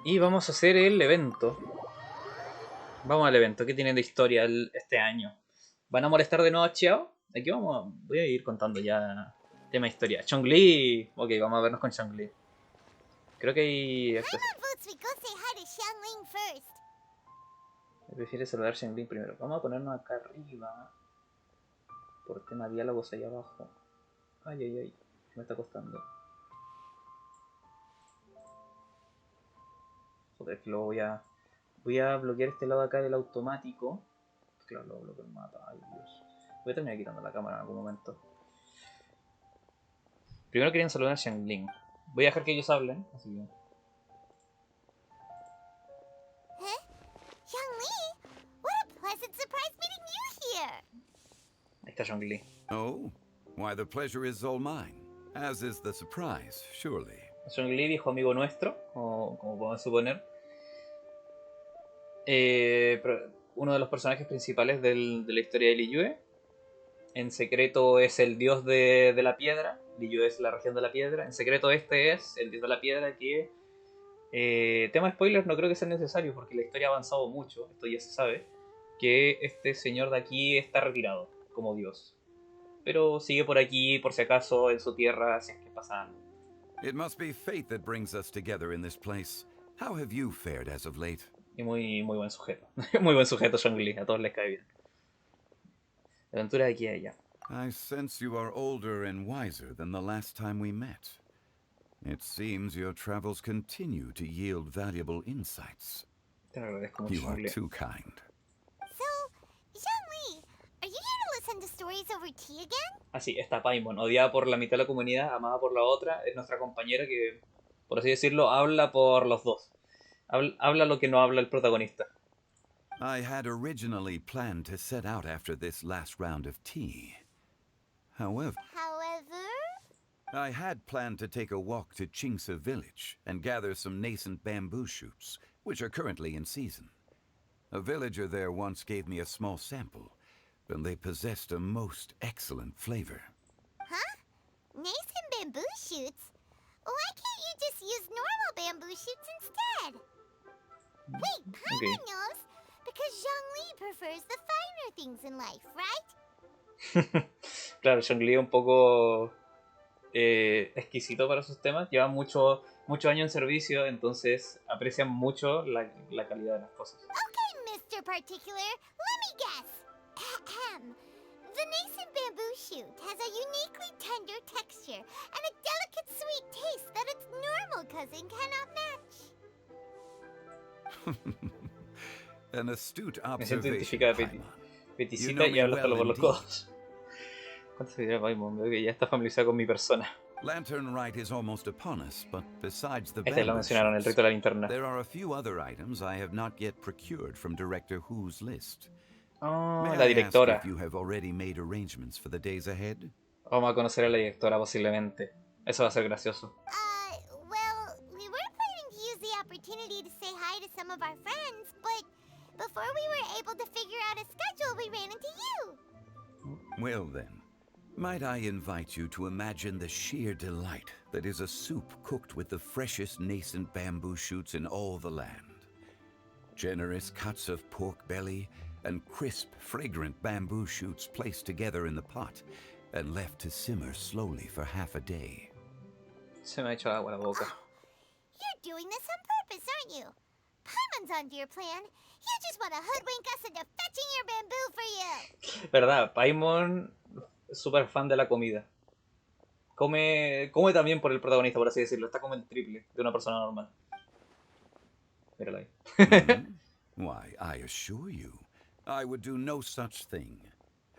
Y vamos a hacer el evento. Vamos al evento. ¿Qué tienen de historia este año? ¿Van a molestar de nuevo a Chiao? Aquí voy a ir contando ya tema historia. Chongli. Ok, vamos a vernos con Chongli. Creo que hay acceso. Prefiere saludar a Chongli primero. Vamos a ponernos acá arriba. Por tema diálogos ahí abajo. Ay, ay, ay. Me está costando. Joder, que lo voy a... Voy a bloquear este lado acá del automático. Claro, lo bloqueo el mapa. Ay, Dios. Voy a terminar quitando la cámara en algún momento. Primero querían saludar a Xiangling. Voy a dejar que ellos hablen, así que... Ahí está Xiangling. Oh, why the pleasure is all mine, as is the surprise, surely. Xiangling, viejo amigo nuestro, o como podemos suponer. Uno de los personajes principales de la historia de Liyue. En secreto es el dios de la piedra. Liyue es la región de la piedra. En secreto este es el dios de la piedra que... tema spoilers no creo que sea necesario porque la historia ha avanzado mucho, esto ya se sabe. Que este señor de aquí está retirado como dios. Pero sigue por aquí por si acaso en su tierra si es que pasa algo. It must be fate that brings us together in this place. How have you fared as of late? Y muy buen sujeto. Muy buen sujeto Zhongli, a todos les cae bien. Aventura de aquí a allá. I sense you are older and wiser than the last time we met. It seems your travels continue to yield valuable insights. Te lo agradezco mucho, You are Zhongli. too kind. Así, está Paimon, odiada por la mitad de la comunidad, amada por la otra. Es nuestra compañera que, por así decirlo, habla por los dos. Habla lo que no habla el protagonista. I had originally planned to set out after this last round of tea. However, I had planned to take a walk to Chingsa village and gather some nascent bamboo shoots, which are currently in season. A villager there once gave me a small sample, and they possessed a most excellent flavor. Huh? Nascent bamboo shoots? Why can't you just use normal bamboo shoots instead? Wait, Paimon knows, because Zhongli prefers the finer things in life, right? Claro, Zhongli es un poco exquisito para sus temas. Lleva muchos años en servicio, entonces aprecian mucho la calidad de las cosas. Okay, Mr. Particular, let me guess. Ahem. The nascent bamboo shoot has a uniquely tender texture and a delicate sweet taste that its normal cousin cannot match. An astute Me siento observation, identificada, Paimon. Peticita, y habla hasta por los codos. ¿Cuánto se dirá Paimon? Veo que ya está familiarizado con mi persona. Lantern Rite is almost upon us, but besides the Este lo bamboo mencionaron, el shoots, rito de la linterna. there are a few other items I have not yet procured from Director Who's list. Oh, May la I ask directora. if you have already made arrangements for the days ahead? Vamos a conocer a la directora posiblemente. Eso va a ser gracioso. Well, we were planning to use the opportunity to say hi to some of our friends, but before we were able to figure out a schedule, we ran into you. Well then, might I invite you to imagine the sheer delight that is a soup cooked with the freshest nascent bamboo shoots in all the land. Generous cuts of pork belly and crisp, fragrant bamboo shoots placed together in the pot and left to simmer slowly for half a day. Se me ha hecho agua la boca. You're doing this on purpose, aren't you? Paimon's onto your plan. You just want to hoodwink us into fetching your bamboo for you. ¿Verdad? Paimon es súper fan de la comida. Come también por el protagonista, por así decirlo. Está como el triple de una persona normal. Míralo ahí. Why, I assure you, I would do no such thing.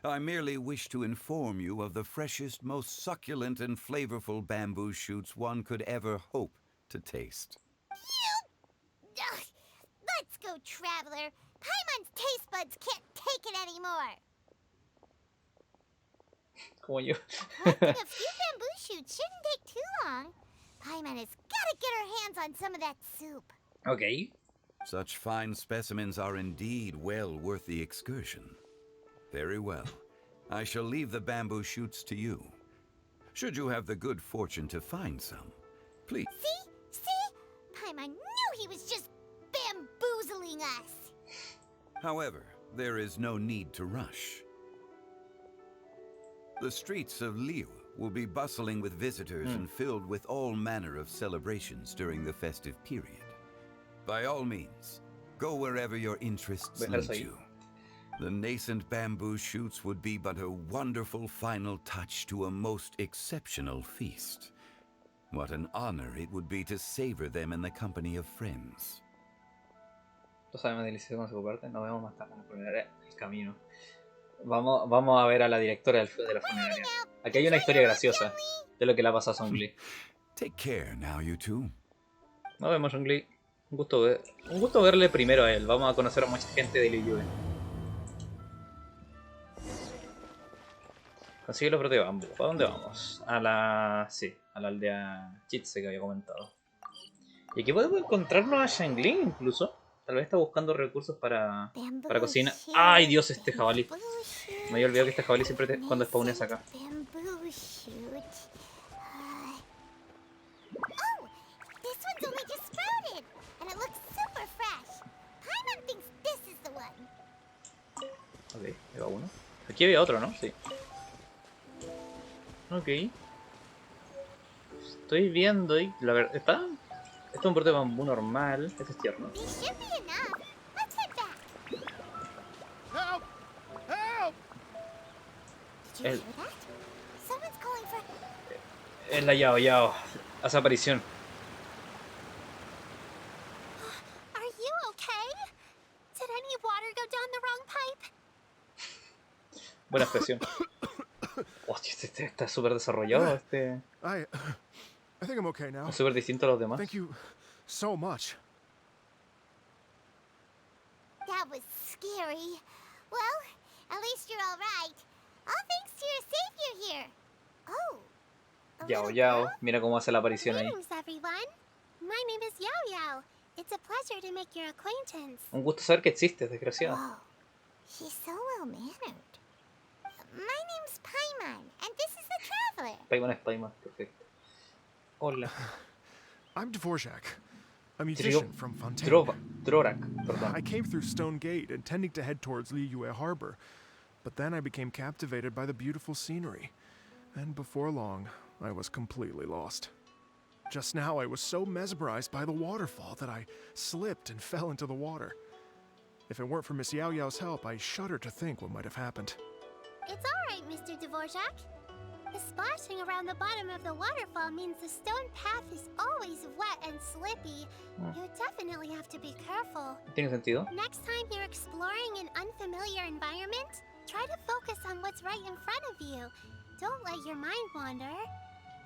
I merely wish to inform you of the freshest, most succulent and flavorful bamboo shoots one could ever hope to taste. Ugh. Let's go, Traveler. Paimon's taste buds can't take it anymore. Como yo. Collecting a few bamboo shoots shouldn't take too long. Paimon has got to get her hands on some of that soup. Ok. Such fine specimens are indeed well worth the excursion. Very well. I shall leave the bamboo shoots to you. Should you have the good fortune to find some, please. See? Paimon knew he was just bamboozling us. However, there is no need to rush. The streets of Liyue will be bustling with visitors and filled with all manner of celebrations during the festive period. By all means, go wherever your interests lead you. The nascent bamboo shoots would be but a wonderful final touch to a most exceptional feast. What an honor it would be to savor them in the company of friends. Tú sabes más delicioso con su parte. Nos vemos más tarde en la funeraria. El camino. Vamos a ver a la directora de la funeraria. Aquí hay una historia graciosa de lo que le ha pasado a Zhongli. Take care now, you two. Nos vemos, Zhongli. Un gusto verle primero a él. Vamos a conocer a mucha gente de Liyue. Consigue los brotes de bambú. ¿Para dónde vamos? A la aldea Chitse que había comentado. Y aquí podemos encontrarnos a Shangling incluso. Tal vez está buscando recursos para cocina. ¡Ay, Dios, este jabalí! Me había olvidado que este jabalí siempre cuando spawneas acá. Ok, ahí va uno. Aquí había otro, ¿no? Sí. Ok. Estoy viendo y la verdad, ¿está? Esto es un brote de bambú normal. Este es tierno. Es la Yao Yao. Hace aparición. Buena expresión. Hostia, este está súper desarrollado. I think I'm okay now. Es súper distinto a los demás. Thank you so much. That was scary. Well, at least you're all right. All thanks to your savior here. Oh. Yao Yao. Mira cómo hace la aparición ahí. Greetings, everyone. My name is Yao Yao. It's a pleasure to make your acquaintance. Un gusto saber que existes, desgraciado. Whoa. She's so well-mannered. My name's Paimon, and this is the traveler. Paimon es Paimon, perfecto. Hola. I'm Dvorak, a musician from Fontaine. Drorak, perdón. I came through Stone Gate, intending to head towards Liyue Harbor, but then I became captivated by the beautiful scenery, and before long, I was completely lost. Just now, I was so mesmerized by the waterfall that I slipped and fell into the water. If it weren't for Miss Yao Yao's help, I shudder to think what might have happened. It's all right, Mr. Dvorak. The splashing around the bottom of the waterfall means the stone path is always wet and slippy. You definitely have to be careful. ¿Tiene sentido? Next time you're exploring an unfamiliar environment, try to focus on what's right in front of you. Don't let your mind wander.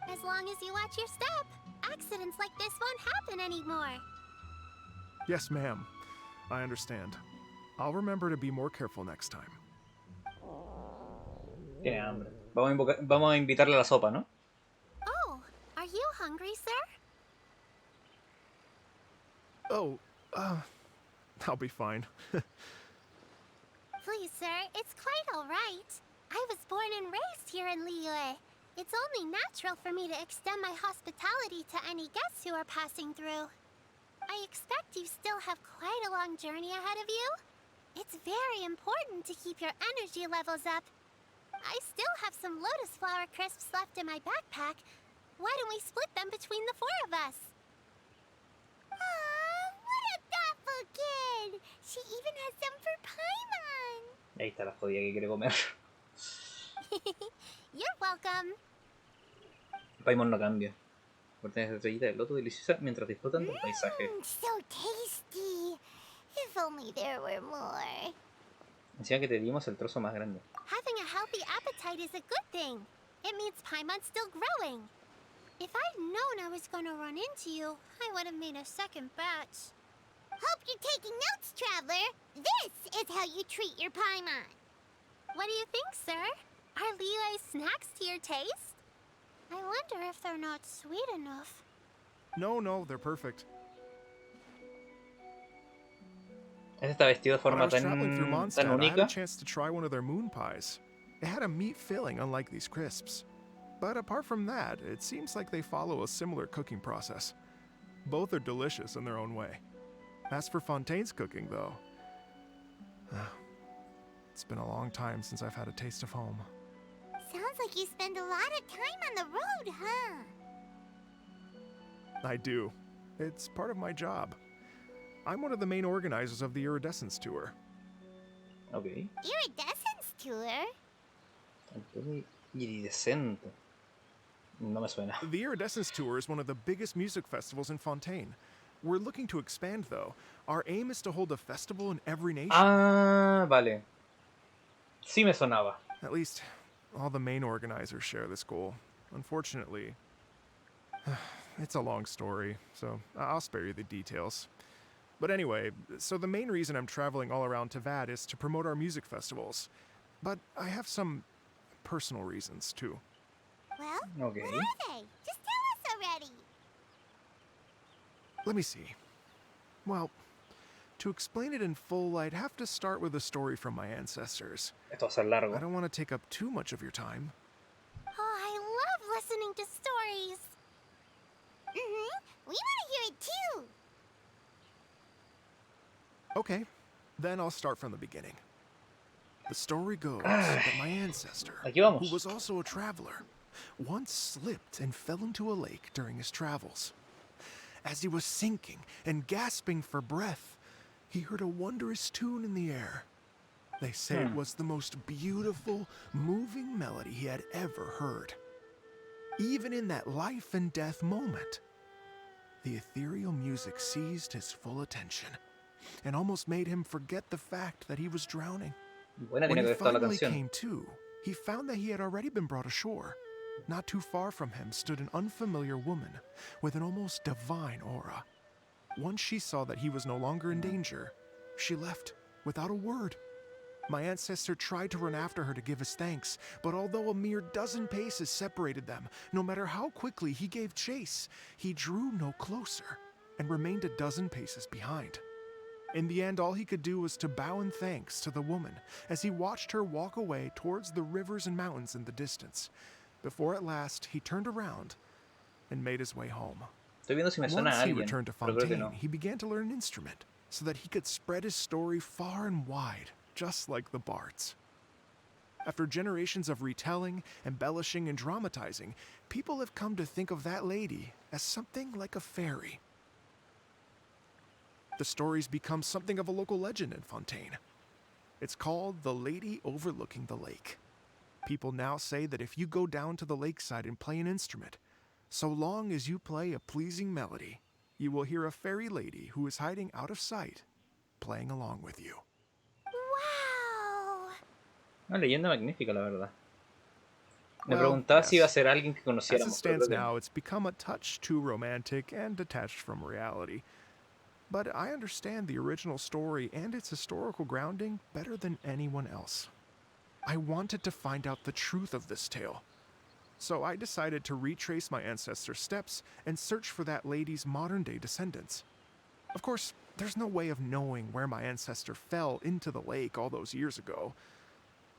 As long as you watch your step, accidents like this won't happen anymore. Yes, ma'am. I understand. I'll remember to be more careful next time. Tiene hambre. Vamos a invitarle a la sopa, ¿no? Oh, are you hungry, sir? Oh, I'll be fine. Please, sir, it's quite all right. I was born and raised here in Liyue. It's only natural for me to extend my hospitality to any guests who are passing through. I expect you still have quite a long journey ahead of you. It's very important to keep your energy levels up. I still have some lotus flower crisps left in my backpack. Why don't we split them between the four of us? Aw, what a thoughtful kid! She even has some for Paimon! Ahí está la jodida que quiere comer. You're welcome. Paimon no cambia. Cortines de estrellita de loto deliciosa mientras disfrutan del paisaje. So tasty! If only there were more. Encima que te dimos el trozo más grande. Having a healthy appetite is a good thing. It means Paimon's still growing. If I'd known I was gonna run into you, I would have made a second batch. Hope you're taking notes, traveler. This is how you treat your Paimon. What do you think, sir? Are Liyue snacks to your taste? I wonder if they're not sweet enough. No, they're perfect. Este está vestido de When I forma was traveling through tan Mondstadt, I had a única. chance to try one of their moon pies. It had a meat filling, unlike these crisps. But apart from that, it seems like they follow a similar cooking process. Both are delicious in their own way. As for Fontaine's cooking, though, it's been a long time since I've had a taste of home. Sounds like you spend a lot of time on the road, huh? I do. It's part of my job. I'm one of the main organizers of the Iridescence Tour. Ok. Iridescence tour? Iridescente. No me suena. The Iridescence Tour is one of the biggest music festivals in Fontaine. We're looking to expand, though. Our aim is to hold a festival in every nation. Ah, vale. Sí me sonaba. At least, all the main organizers share this goal. Unfortunately, it's a long story, so I'll spare you the details. But anyway, so the main reason I'm traveling all around Tavad is to promote our music festivals. But I have some personal reasons, too. Well, Okay. what are they? Just tell us already. Let me see. Well, to explain it in full, I'd have to start with a story from my ancestors. Esto va a ser largo. I don't want to take up too much of your time. Oh, I love listening to stories. We want to hear it too. Okay, then I'll start from the beginning. The story goes that my ancestor, Aquí vamos. who was also a traveler, once slipped and fell into a lake during his travels. As he was sinking and gasping for breath, he heard a wondrous tune in the air. They say it was the most beautiful, moving melody he had ever heard. Even in that life and death moment, the ethereal music seized his full attention and almost made him forget the fact that he was drowning. Buena When tiene he que ver toda la finally canción. came to, he found that he had already been brought ashore. Not too far from him stood an unfamiliar woman with an almost divine aura. Once she saw that he was no longer in danger, she left without a word. My ancestor tried to run after her to give his thanks, but although a mere dozen paces separated them, no matter how quickly he gave chase, he drew no closer and remained a dozen paces behind. In the end, all he could do was to bow in thanks to the woman as he watched her walk away towards the rivers and mountains in the distance, before at last he turned around and made his way home. Estoy viendo si me suena Once a he alguien, returned to pero creo que Fontaine, no. he began to learn an instrument so that he could spread his story far and wide, just like the bards. After generations of retelling, embellishing, and dramatizing, people have come to think of that lady as something like a fairy. The story's become something of a local legend in Fontaine. It's called The Lady Overlooking the Lake. People now say that if you go down to the lakeside and play an instrument, so long as you play a pleasing melody, you will hear a fairy lady who is hiding out of sight, playing along with you. Wow. Una leyenda magnífica, la verdad. Me Well, preguntaba si iba a yes. ser alguien que As it conociéramos, pero stands creo que now, no. it's become a touch too romantic and detached from reality. But I understand the original story and its historical grounding better than anyone else. I wanted to find out the truth of this tale. So I decided to retrace my ancestors' steps and search for that lady's modern-day descendants. Of course, there's no way of knowing where my ancestor fell into the lake all those years ago.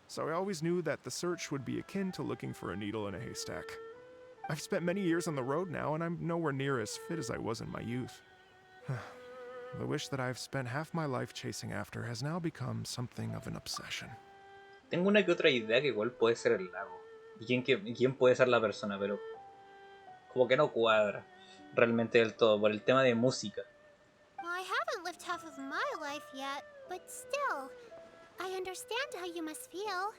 So I always knew that the search would be akin to looking for a needle in a haystack. I've spent many years on the road now, and I'm nowhere near as fit as I was in my youth. The wish that I've spent half my life chasing after has now become something of an obsession. Tengo una que otra idea que igual puede ser el lago. Y quién puede ser la persona, pero como que no cuadra realmente del todo por el tema de música. I haven't lived half of my life yet, but still, I understand how you must feel.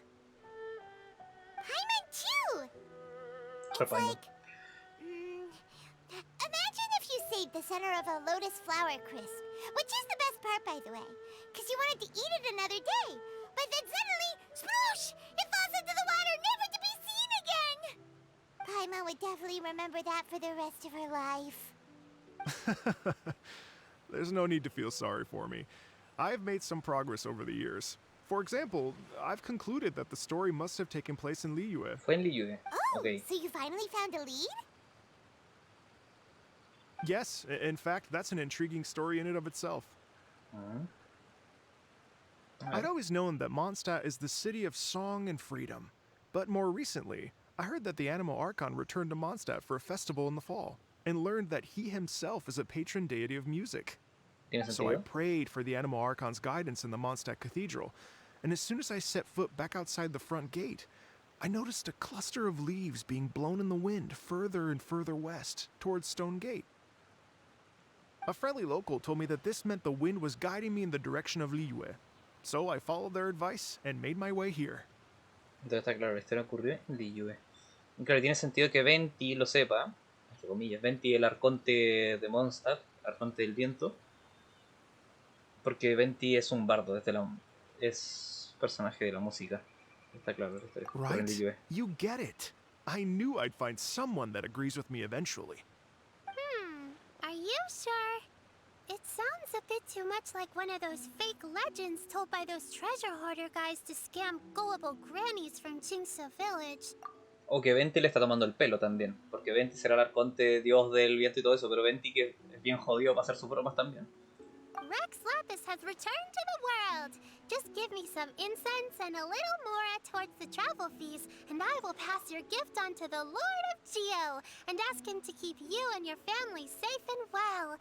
Paimon too! For It's Paimon. like... imagine if you saved the center of a lotus flower crisp, which is the best part, by the way, because you wanted to eat it another day. But then suddenly, sploosh! It falls into the water, never to be seen again! Paimon would definitely remember that for the rest of her life. There's no need to feel sorry for me. I've made some progress over the years. For example, I've concluded that the story must have taken place in Liyue. Fue en Liyue. Oh, Ok. so you finally found a lead? Yes, in fact, that's an intriguing story in and of itself. I'd always known that Mondstadt is the city of song and freedom, but more recently, I heard that the Animal Archon returned to Mondstadt for a festival in the fall. and learned that he himself is a patron deity of music. ¿Tiene So I sentido? prayed for the Animal Archon's guidance in the Mondstadt Cathedral, and as soon as I set foot back outside the front gate, I noticed a cluster of leaves being blown in the wind further and further west, towards Stone Gate. A friendly local told me that this meant the wind was guiding me in the direction of Liyue, so I followed their advice and made my way here. Entonces está claro, la historia ocurrió en Liyue. Y claro, tiene sentido que Venti lo sepa, entre comillas, Venti el arconte de Mondstadt, arconte del viento, porque Venti es un bardo, es personaje de la música. Está claro, la historia ocurrió en Right? Liyue. You get it. I knew I'd find someone that agrees with me eventually. Are you sure? It sounds a bit too much like one of those fake legends told by those treasure hoarder guys to scam gullible grannies from Jingsa Village. O que Venti le está tomando el pelo también, porque Venti será el arconte, dios del viento y todo eso, pero Venti que es bien jodido para hacer sus bromas también. Rex Lapis has returned to the world. Just give me some incense and a little more towards the travel fees, and I will pass your gift on to the Lord of Geo and ask him to keep you and your family safe and well.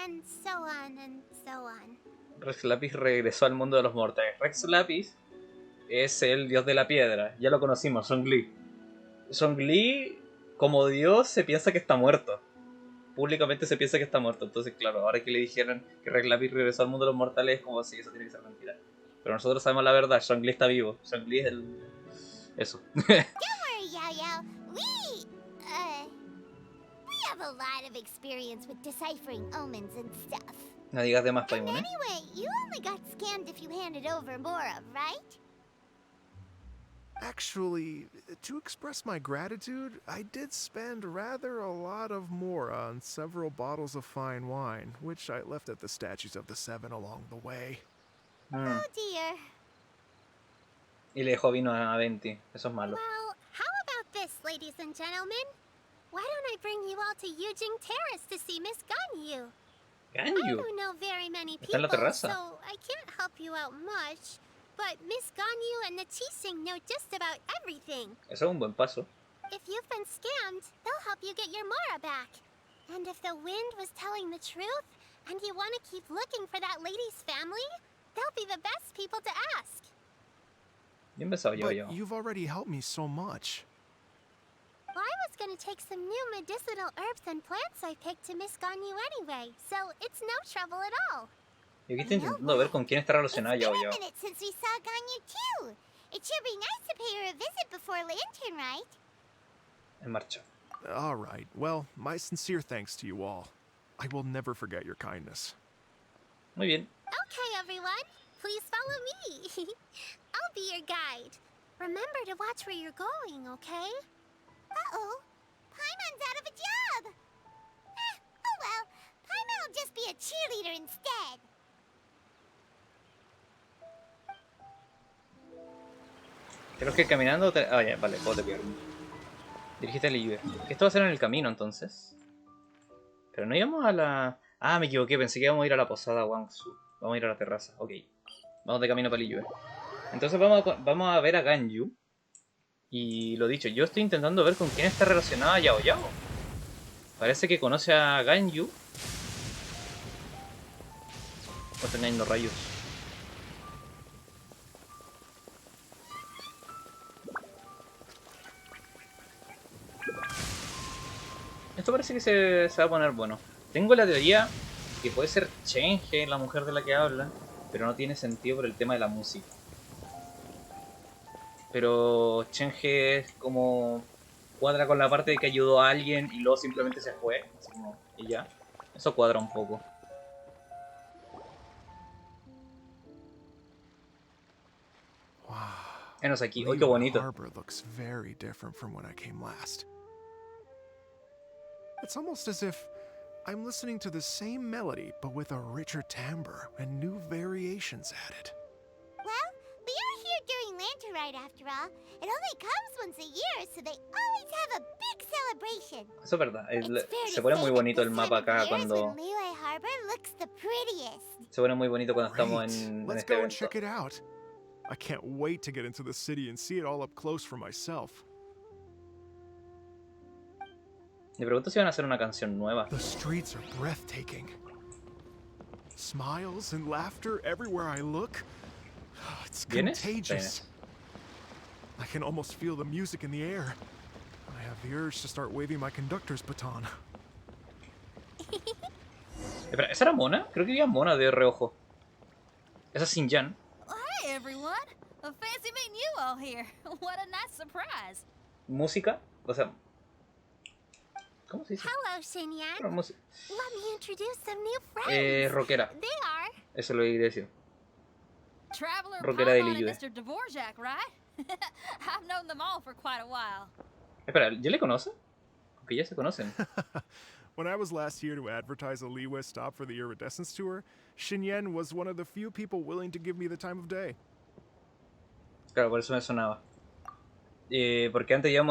And so on and so on. Rex Lapis regresó al mundo de los mortales. Rex Lapis es el dios de la piedra, ya lo conocimos, Zhongli. Zhongli, como dios, se piensa que está muerto. Públicamente se piensa que está muerto. Entonces, claro, ahora que le dijeron que Rex Lapis regresó al mundo de los mortales, es como si eso tiene que ser mentira. Pero nosotros sabemos la verdad, Zhongli está vivo. Zhongli es el... eso. Don't worry, Yao Yao. We have a lot of experience with deciphering omens and stuff. No digas de más, And Paimon, ¿eh? anyway, you only got scammed if you handed over Mora, right? Actually, to express my gratitude, I did spend rather a lot of Mora on several bottles of fine wine, which I left at the statues of the Seven along the way. Oh dear. Y le dejó vino a Venti. Eso es malo. Well, how about this, ladies and gentlemen? Why don't I bring you all to Yujing Terrace to see Miss Ganyu? I Ganyu. don't know very many Está en la people, terraza. so I can't help you out much. But Miss Ganyu and the Qixing know just about everything. Eso es un buen paso. If you've been scammed, they'll help you get your Mora back. And if the wind was telling the truth, and you want to keep looking for that lady's family, they'll be the best people to ask. Bien pensado, yo. But you've already helped me so much. Well, I was gonna take some new medicinal herbs and plants I picked to Miss Ganyu anyway, so it's no trouble at all. Yo aquí estoy intentando ver con quién está relacionada It's Yao been Yao. a minute since we saw Ganyu too. It should be nice to pay her a visit before Lantern, right? En marcha. All right, well, my sincere thanks to you all. I will never forget your kindness. Muy bien. Okay, everyone, please follow me. I'll be your guide. Remember to watch where you're going, okay? Uh-oh, Paimon's out of a job. Oh well, Paimon will just be a cheerleader instead. Creo que caminando... Ah, ya, vale, puedo desviarme. Dirigiste a Liyue. Esto va a ser en el camino, entonces. Pero no íbamos a la... Ah, me equivoqué, pensé que íbamos a ir a la posada Wangsu. Vamos a ir a la terraza, ok. Vamos de camino para Liyue. Entonces vamos a ver a Ganyu. Y lo dicho, yo estoy intentando ver con quién está relacionada Yao Yao. Parece que conoce a Ganyu. O están cayendo rayos. Esto parece que se va a poner bueno. Tengo la teoría que puede ser Chenge, la mujer de la que habla, pero no tiene sentido por el tema de la música. Pero Chenge es como... cuadra con la parte de que ayudó a alguien y luego simplemente se fue. Así como, y ya. Eso cuadra un poco. Wow. Enos aquí. ¡Uy, qué bonito! Harbor looks very different from when I came last. It's almost as if I'm listening to the same melody, but with a richer timbre and new variations added. Well, we are here during Lantern Ride after all. It only comes once a year, so they always have a big celebration. Eso es verdad. It's fair Se to pone say muy that bonito el this mapa time of acá year is cuando... when Liyue Harbor looks the prettiest. Se pone muy bonito cuando estamos Great. en Let's este go and evento. check it out. I can't wait to get into the city and see it all up close for myself. Me pregunto si van a hacer una canción nueva. The streets are breathtaking. Smiles and laughter everywhere I look. It's contagious. I can almost feel the music in the air. I have the urge to start waving my conductor's baton. Espera, ¿esa era Mona? Creo que había Mona de reojo. Esa es Xinjiang. Hey everyone! Fancy meeting you all here. What a nice surprise. Música, o sea, ¿cómo se dice? Hello, Xinyan. Pero Let me introduce some new friends. rockera. They are. Eso lo quería decir. Traveler Rockera de Paimon and Liyue. Mr. Dvorak, right? I've known them all for quite a while. Espera, ¿ya le conoce? Porque ya se conocen. When I was last here to advertise a Liyue stop for the Iridescence Tour, Xinyan was one of the few people willing to give me the time of day. Claro, por eso me sonaba. Porque antes ya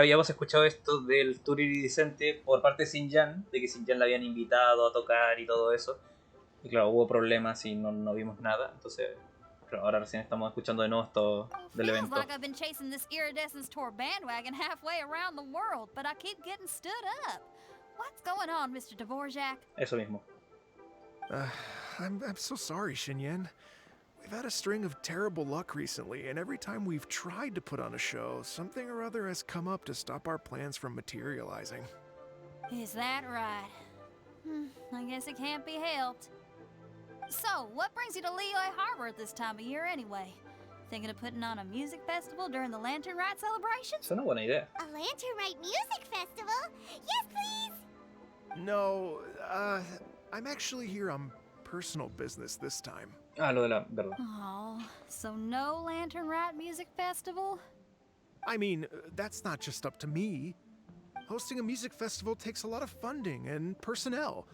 habíamos escuchado esto del tour iridiscente por parte de Xinjiang, de que Xinjiang la habían invitado a tocar y todo eso. Y claro, hubo problemas y no vimos nada. Entonces, claro, ahora recién estamos escuchando de nuevo esto del Feels evento. like I've been chasing this Iridescence Tour bandwagon halfway around the world, but I keep getting stood up. What's going on, Mr. Dvorak? Eso mismo. I'm so sorry, Xinyan. We've had a string of terrible luck recently, and every time we've tried to put on a show, something or other has come up to stop our plans from materializing. Is that right? I guess it can't be helped. So, what brings you to Liyue Harbor at this time of year anyway? Thinking of putting on a music festival during the Lantern Rite celebrations? Es una buena idea. A Lantern Rite Music Festival? Yes, please! No, I'm actually here on personal business this time. Ah, lo de la verdad. Oh, so no Lantern Rite Music Festival? I mean, that's not just up to me. Hosting a music festival takes a lot of funding and personnel.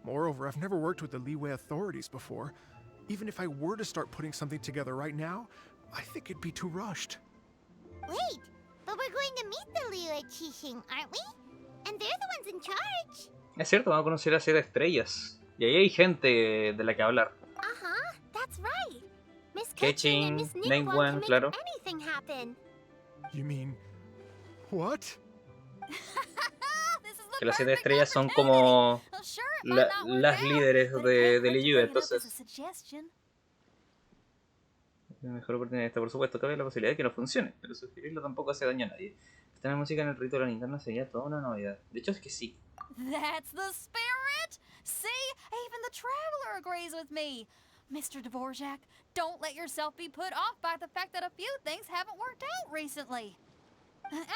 Moreover, I've never worked with the Liyue authorities before. Even if I were to start putting something together right now, I think it'd be too rushed. Wait, but we're going to meet the Liyue Qixing, aren't we? And they're the ones in charge. Es cierto, vamos a conocer a 7 estrellas. Y ahí hay gente de la que hablar. Uh-huh, that's right. Miss Ketching, Ketching and Miss Ningguan, Ningguan can make claro. anything happen. You mean... what? Que las 7 estrellas son como las líderes de Liyue, entonces... La mejor oportunidad esta, por supuesto, cabe la posibilidad de que no funcione, pero sugerirlo tampoco hace daño a nadie. Tener música en el rito de la linterna sería toda una novedad. De hecho, es que sí. That's the spirit! See? Even the traveler agrees with me. Mr. Dvorak, don't let yourself be put off by the fact that a few things haven't worked out recently.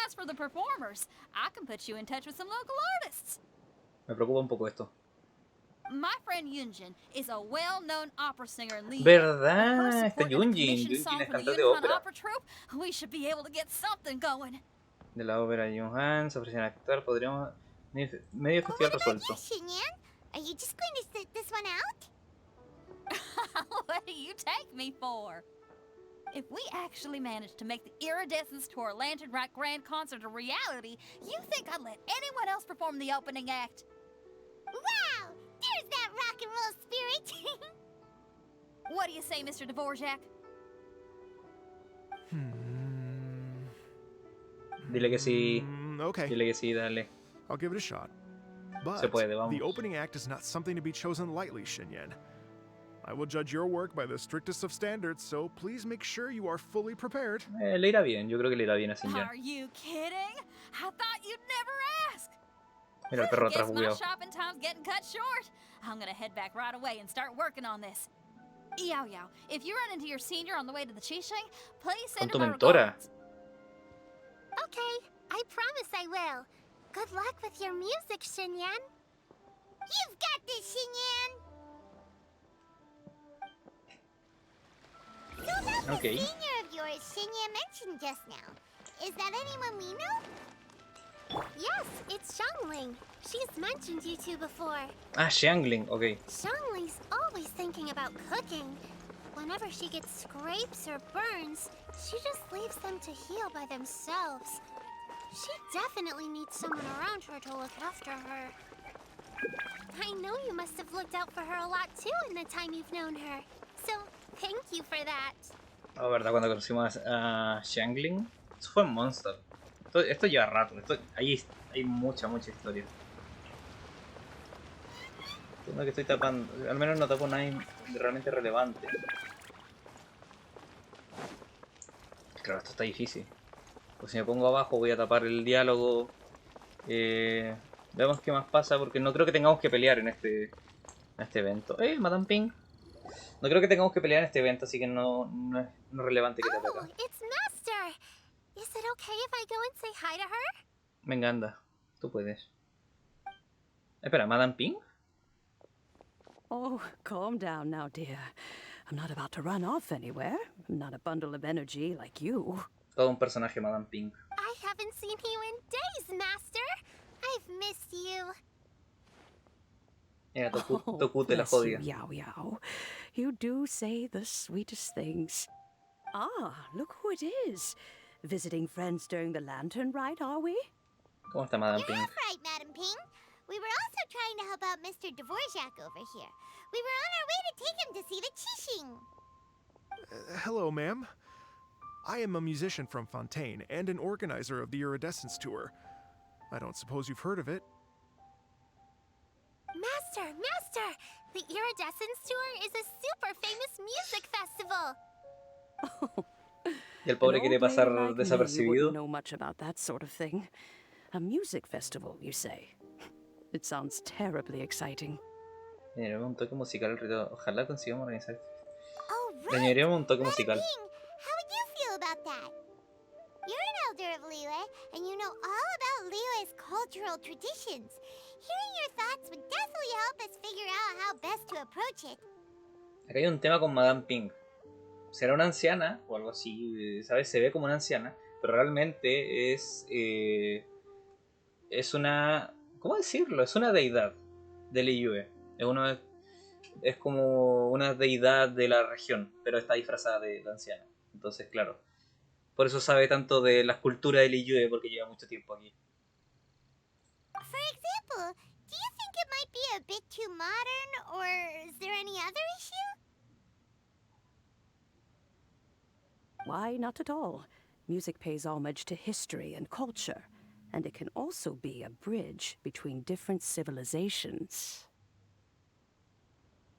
As for the performers, I can put you in touch with some local artists. Me preocupa un poco esto. My friend Yunjin is a well-known opera singer in Liyue. ¿Verdad? Está Yunjin. Yunjin es cantante de ópera. Opera troupe, we should be able to get something going. De la ópera Johan, se ofrecen a actuar, podríamos... Medio festival resuelto. Xinyan, are you just going to sit this one out? What do you take me for? If we actually manage to make the Iridescence Tour Lantern Rite Grand Concert a reality, you think I'd let anyone else perform the opening act? Wow! There's that rock and roll spirit! What do you say, Mr. Dvorak? Dile que sí. Okay. Dile que sí, dale. I'll give it a shot. But Se puede, vamos. the opening act is not something to be chosen lightly, Xinyan. I will judge your work by the strictest of standards, so please make sure you are fully prepared. Le irá bien, yo creo que le irá bien a Xinjiang. Are you kidding? I thought you'd never ask. Mira el perro atrás Guess my bugueado. shopping time's getting cut short. I'm gonna head back right away and start working on this. Yao Yao, if you run into your senior on the way to the Qixing, please send Con tu her my mentora. regards. Okay, I promise I will. Good luck with your music, Xinyan. You've got this, Xinyan! So that's the Okay. senior of yours Xinyan mentioned just now. Is that anyone we know? Yes, it's Xiangling. She's mentioned you two before. Ah, Xiangling, ok. Xiangling's always thinking about cooking. Whenever she gets scrapes or burns, she just leaves them to heal by themselves. She definitely needs someone around her to look after her. I know you must have looked out for her a lot too in the time you've known her. So, thank you for that. Oh, ¿verdad? Cuando conocimos a Xiangling. Eso fue en Monster. Esto lleva rato. Hay mucha historia. Uno que estoy tapando, al menos no tapo nada realmente relevante. Claro, esto está difícil. Pues si me pongo abajo voy a tapar el diálogo. Veamos qué más pasa, porque no creo que tengamos que pelear en este evento. Madame Ping. No creo que tengamos que pelear en este evento, así que no es relevante que tape acá. It's Master. Is it okay if I go and say hi to her? Venga, anda. Tú puedes. Espera, ¿Madame Ping? Oh, calm down now, dear. I'm not about to run off anywhere. I'm not a bundle of energy like you. Todo un personaje, Madame Ping. I haven't seen you in days, Master. I've missed you. Mira, Toku te la bless you, jodía. Yao Yao. You do say the sweetest things. Ah, look who it is. Visiting friends during the lantern rite, are we? ¿Cómo está Madame You're Ping? right, Madam Ping. We were also trying to help out Mr. Dvorak over here. We were on our way to take him to see the Qixing. Hello, ma'am. I am a musician from Fontaine and an organizer of the Iridescence Tour. I don't suppose you've heard of it. Master! The Iridescence Tour is a super famous music festival. Y el pobre An quiere old lady pasar like me desapercibido. wouldn't know much about that sort of thing. A music festival, you say? It sounds terribly exciting. Le añadiremos un toque musical al Rito. Ojalá consigamos organizar. Oh, Le right! añadiremos un toque Madam musical. Ping, how would you feel about that? You're an elder of Liyue, and you know all about Liyue's cultural traditions. Hearing your thoughts would definitely help us figure out how best to approach it. Acá hay un tema con Madame Ping. Será una anciana o algo así, ¿sabes? Se ve como una anciana, pero realmente es una... ¿Cómo decirlo? Es una deidad de Liyue. Es como una deidad de la región, pero está disfrazada de anciana. Entonces, claro, por eso sabe tanto de las culturas de Liyue, porque lleva mucho tiempo aquí. For example, do you think it might be a bit too modern, or is there any other issue? Why, not at all. Music pays homage to history and culture, and it can also be a bridge between different civilizations.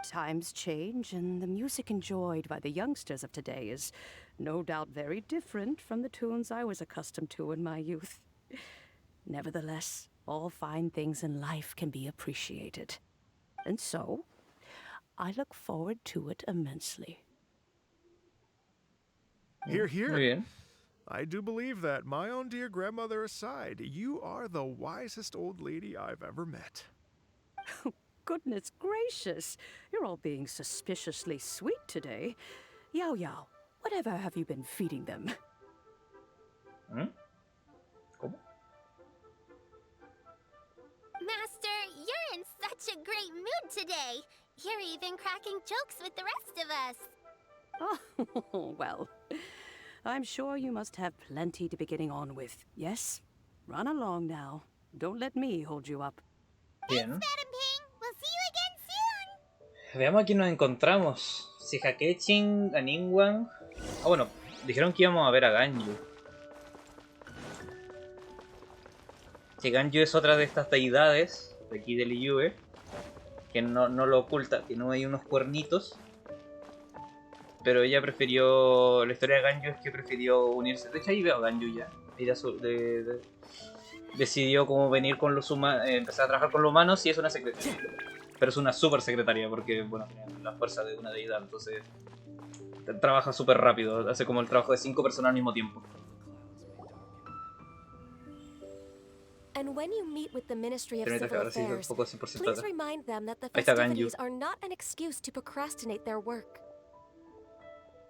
Times change, and the music enjoyed by the youngsters of today is no doubt very different from the tunes I was accustomed to in my youth. Nevertheless, all fine things in life can be appreciated. And so, I look forward to it immensely. Hear, hear. Muy bien. I do believe that, my own dear grandmother aside, you are the wisest old lady I've ever met. Goodness gracious, you're all being suspiciously sweet today. Yao Yao, whatever have you been feeding them? ¿Cómo? Master, you're in such a great mood today. You're even cracking jokes with the rest of us. Oh, well, I'm sure you must have plenty to be getting on with, yes? Run along now. Don't let me hold you up. Bien. Madam Ping, we'll see you again soon. Veamos a quién nos encontramos. Si Hakechin, a Ningguang. Ah, bueno, dijeron que íbamos a ver a Ganyu. Que Ganyu es otra de estas deidades de aquí de Liyue, que no lo oculta, que no hay unos cuernitos. Pero ella prefirió... La historia de Ganyu es que prefirió unirse. De hecho ahí veo a Ganyu ya. Ella decidió como venir con los humanos, empezar a trabajar con los humanos y es una secretaria. Pero es una super secretaria porque, bueno, tiene la fuerza de una deidad, entonces trabaja súper rápido, hace como el trabajo de 5 personas al mismo tiempo. And when you meet with the Ministry of Permítame, Civil ahora sí, un Affairs, poco 100% please acá. remind them that the Ahí está Ganyu. festivities are not an excuse to procrastinate their work.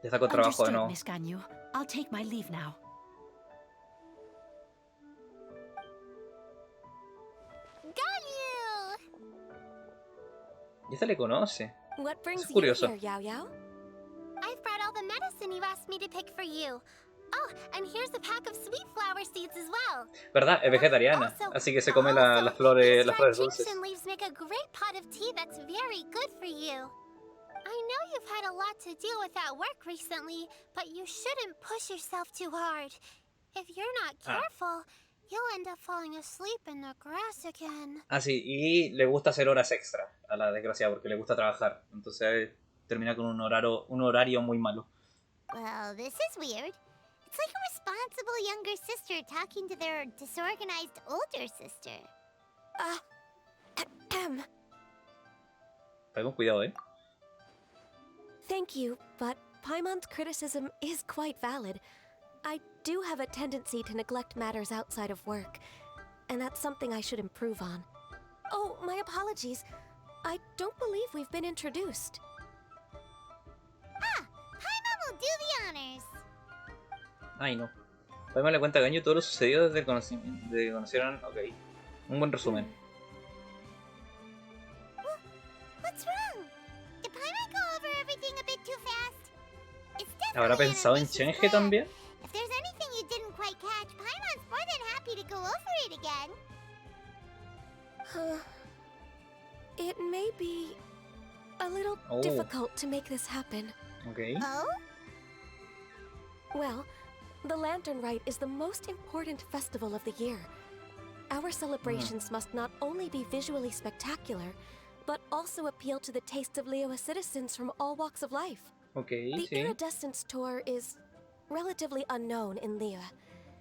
Ya está con trabajo de Understood, nuevo. Miss Ganyu. I'll take my leave now. Ganyu! Y esta le conoce. What brings Es you curioso. here, Yao Yao? I've brought all the medicine you asked me to pick for you. Oh, and here's a pack of sweet flower seeds as well. ¿Verdad? Es vegetariana, así que se come las flores dulces. Dried leaves make a great pot of tea that's very good for you. I know you've had a lot to deal with at work recently, but you shouldn't push yourself too hard. If you're not careful, he'll end up falling asleep in the grass again. Ah, sí, y le gusta hacer horas extra a la desgraciada porque le gusta trabajar. Entonces termina con un horario muy malo. Well, this is weird. It's like a responsible younger sister talking to their disorganized older sister. Ten cuidado, Thank you, but Paimon's criticism is quite valid. I do have a tendency to neglect matters outside of work, and that's something I should improve on. Oh, my apologies. I don't believe we've been introduced. Ah, Paimon will do the honors. Ay, no. Paimon le cuenta a Ganyu todo lo sucedido desde que conocieron. Ok. Un buen resumen. What's wrong? Did Paimon go over everything a bit too fast? It's ¿Habrá definitely an pensado en ambitious Chenge plan. también? If there's anything you didn't quite catch, Paimon's more than happy to go over it again. It may be a little difficult to make this happen. Ok. Oh? Well, the Lantern Rite is the most important festival of the year. Our celebrations must not only be visually spectacular, but also appeal to the tastes of Liyue citizens from all walks of life. Ok, The sí. Iridescence Tour is relatively unknown in Liyue.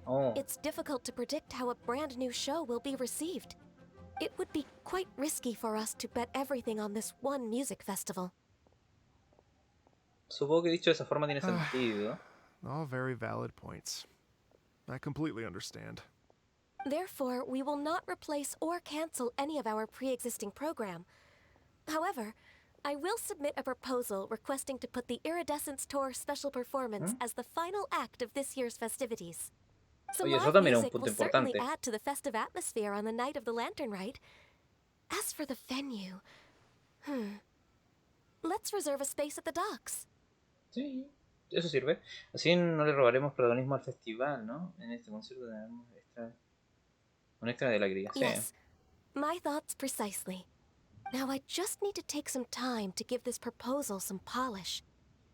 Oh. It's difficult to predict how a brand new show will be received. It would be quite risky for us to bet everything on this one music festival. Supongo que dicho de esa forma tiene sentido. All very valid points. I completely understand. Therefore, we will not replace or cancel any of our pre-existing program. However, I will submit a proposal requesting to put the Iridescence Tour special performance as the final act of this year's festivities. Some Oye, eso live también es un music punto will certainly importante. add to the festive atmosphere on the night of the Lantern Rite. As for the venue, let's reserve a space at the docks. Sí, eso sirve. Así no le robaremos protagonismo al festival, ¿no? En este concierto tenemos un extra de alegría. Sí. Yes, my thoughts precisely. Now I just need to take some time to give this proposal some polish.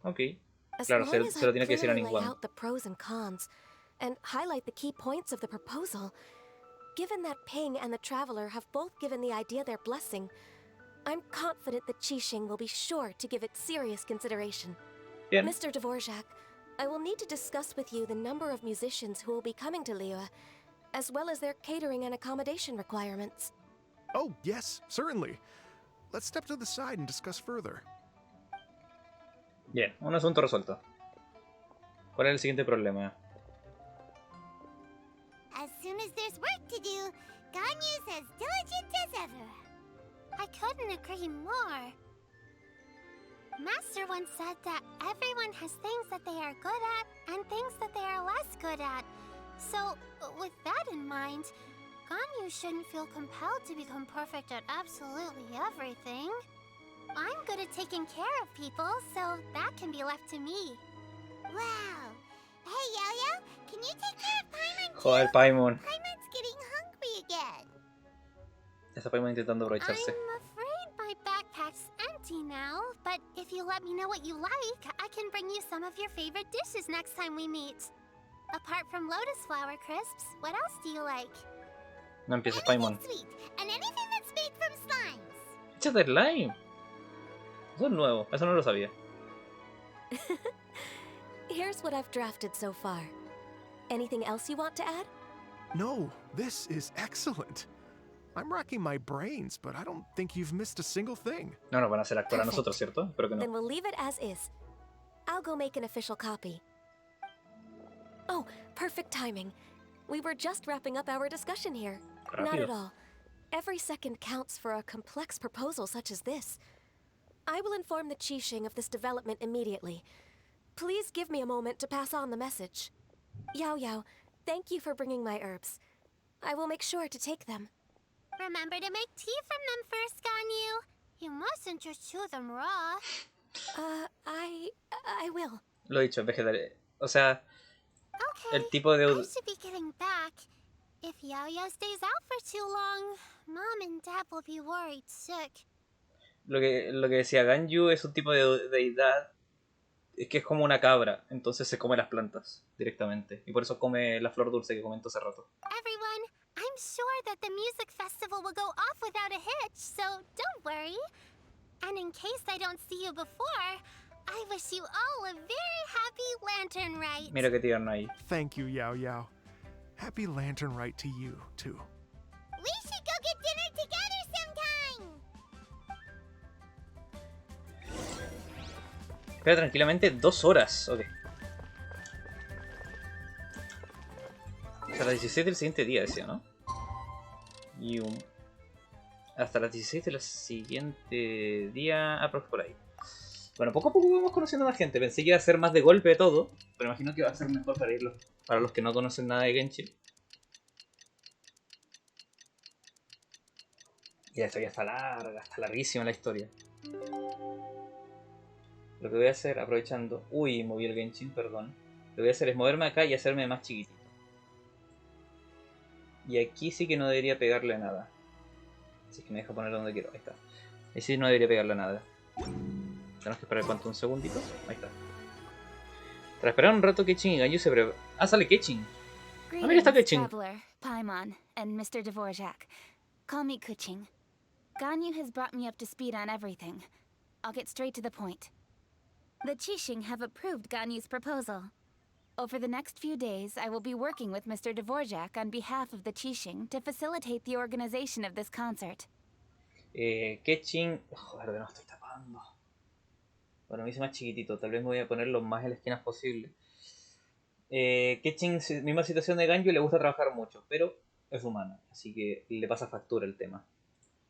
Ok. As Claro, long as se lo I tiene que decir a clearly lay Ningguang. out the pros and cons and highlight the key points of the proposal, given that Ping and the Traveler have both given the idea their blessing, I'm confident that Qixing will be sure to give it serious consideration. Bien. Mr. Dvorak, I will need to discuss with you the number of musicians who will be coming to Liyue, as well as their catering and accommodation requirements. Oh, yes, certainly. Let's step to the side and discuss further. Bien, un asunto resuelto. ¿Cuál es el siguiente problema? As soon as there's work to do, Ganyu's as diligent as ever. I couldn't agree more. Master once said that everyone has things that they are good at and things that they are less good at. So, with that in mind, Ganyu shouldn't feel compelled to become perfect at absolutely everything. I'm good at taking care of people, so that can be left to me. Wow. Hey, Yo-Yo, can you take care of Paimon too? Joder, Paimon. Paimon's getting hungry again. Está Paimon intentando aprovecharse. I'm afraid my backpack's empty now, but if you let me know what you like, I can bring you some of your favorite dishes next time we meet. Apart from lotus flower crisps, what else do you like? No empieces, Anything Paimon. sweet, and anything that's made from slimes. ¡Échate el lime! Eso es nuevo, eso no lo sabía. Here's what I've drafted so far. Anything else you want to add? No, this is excellent. I'm racking my brains, but I don't think you've missed a single thing. No nos van a hacer actuar a Perfect. nosotros, ¿cierto? Espero que Then no. we'll leave it as is. I'll go make an official copy. Oh, perfect timing. We were just wrapping up our discussion here. Not Rápido. at all. Every second counts for a complex proposal such as this. I will inform the Qixing of this development immediately. Please give me a moment to pass on the message. Yao Yao, thank you for bringing my herbs. I will make sure to take them. Remember to make tea from them first, Ganyu. You mustn't just chew them raw. I will. Lo he dicho, es vegetal. O sea, Okay, el tipo de... I should be getting back. If Yo-Yo stays out for too long, Mom and Dad will be worried sick. Lo que decía Ganyu es un tipo de deidad. Es que es como una cabra, entonces se come las plantas directamente. Y por eso come la flor dulce que comentó hace rato. Everyone, sure that the music festival will go off without a hitch, so don't worry. And in case I don't see you before, I wish you all a very happy Lantern Rite. Mira qué tierno ahí. Thank you, Yao Yao. Happy Lantern Rite to you, too. We should go get dinner together sometime. Espera tranquilamente 2 horas. Ok. Hasta las 16 del siguiente día, decía, ¿no? Y hasta las 16 del siguiente día, aprox por ahí. Bueno, poco a poco vamos conociendo a la gente. Pensé que iba a ser más de golpe de todo, pero imagino que va a ser mejor para los que no conocen nada de Genshin. Y esto ya está larga, está larguísima la historia. Lo que voy a hacer, aprovechando... Uy, moví el Genshin, perdón. Lo que voy a hacer es moverme acá y hacerme más chiquitito. Y aquí sí que no debería pegarle a nada. Así que me deja poner donde quiero. Ahí está. Ahí sí no debería pegarle a nada. Tenemos que esperar cuánto, un segundito. Ahí está. Tras esperar un rato, Kechin y Ganyu se preparan. Ah, sale Kechin. Ah, mira, está Kechin. Traveler, Paimon, and Mr. Dvorak. Call me Kuching. Ganyu has brought me up to speed on everything. I'll get straight to the point. The Qixing have approved Ganyu's proposal. Over the next few days, I will be working with Mr. Dvorak on behalf of the Qixing to facilitate the organization of this concert. Kechin... Joder, de no estoy tapando. Bueno, me hice más chiquitito. Tal vez me voy a ponerlo más en las esquinas posible. Kechin, misma situación de Ganyu, le gusta trabajar mucho, pero es humana, así que le pasa factura el tema.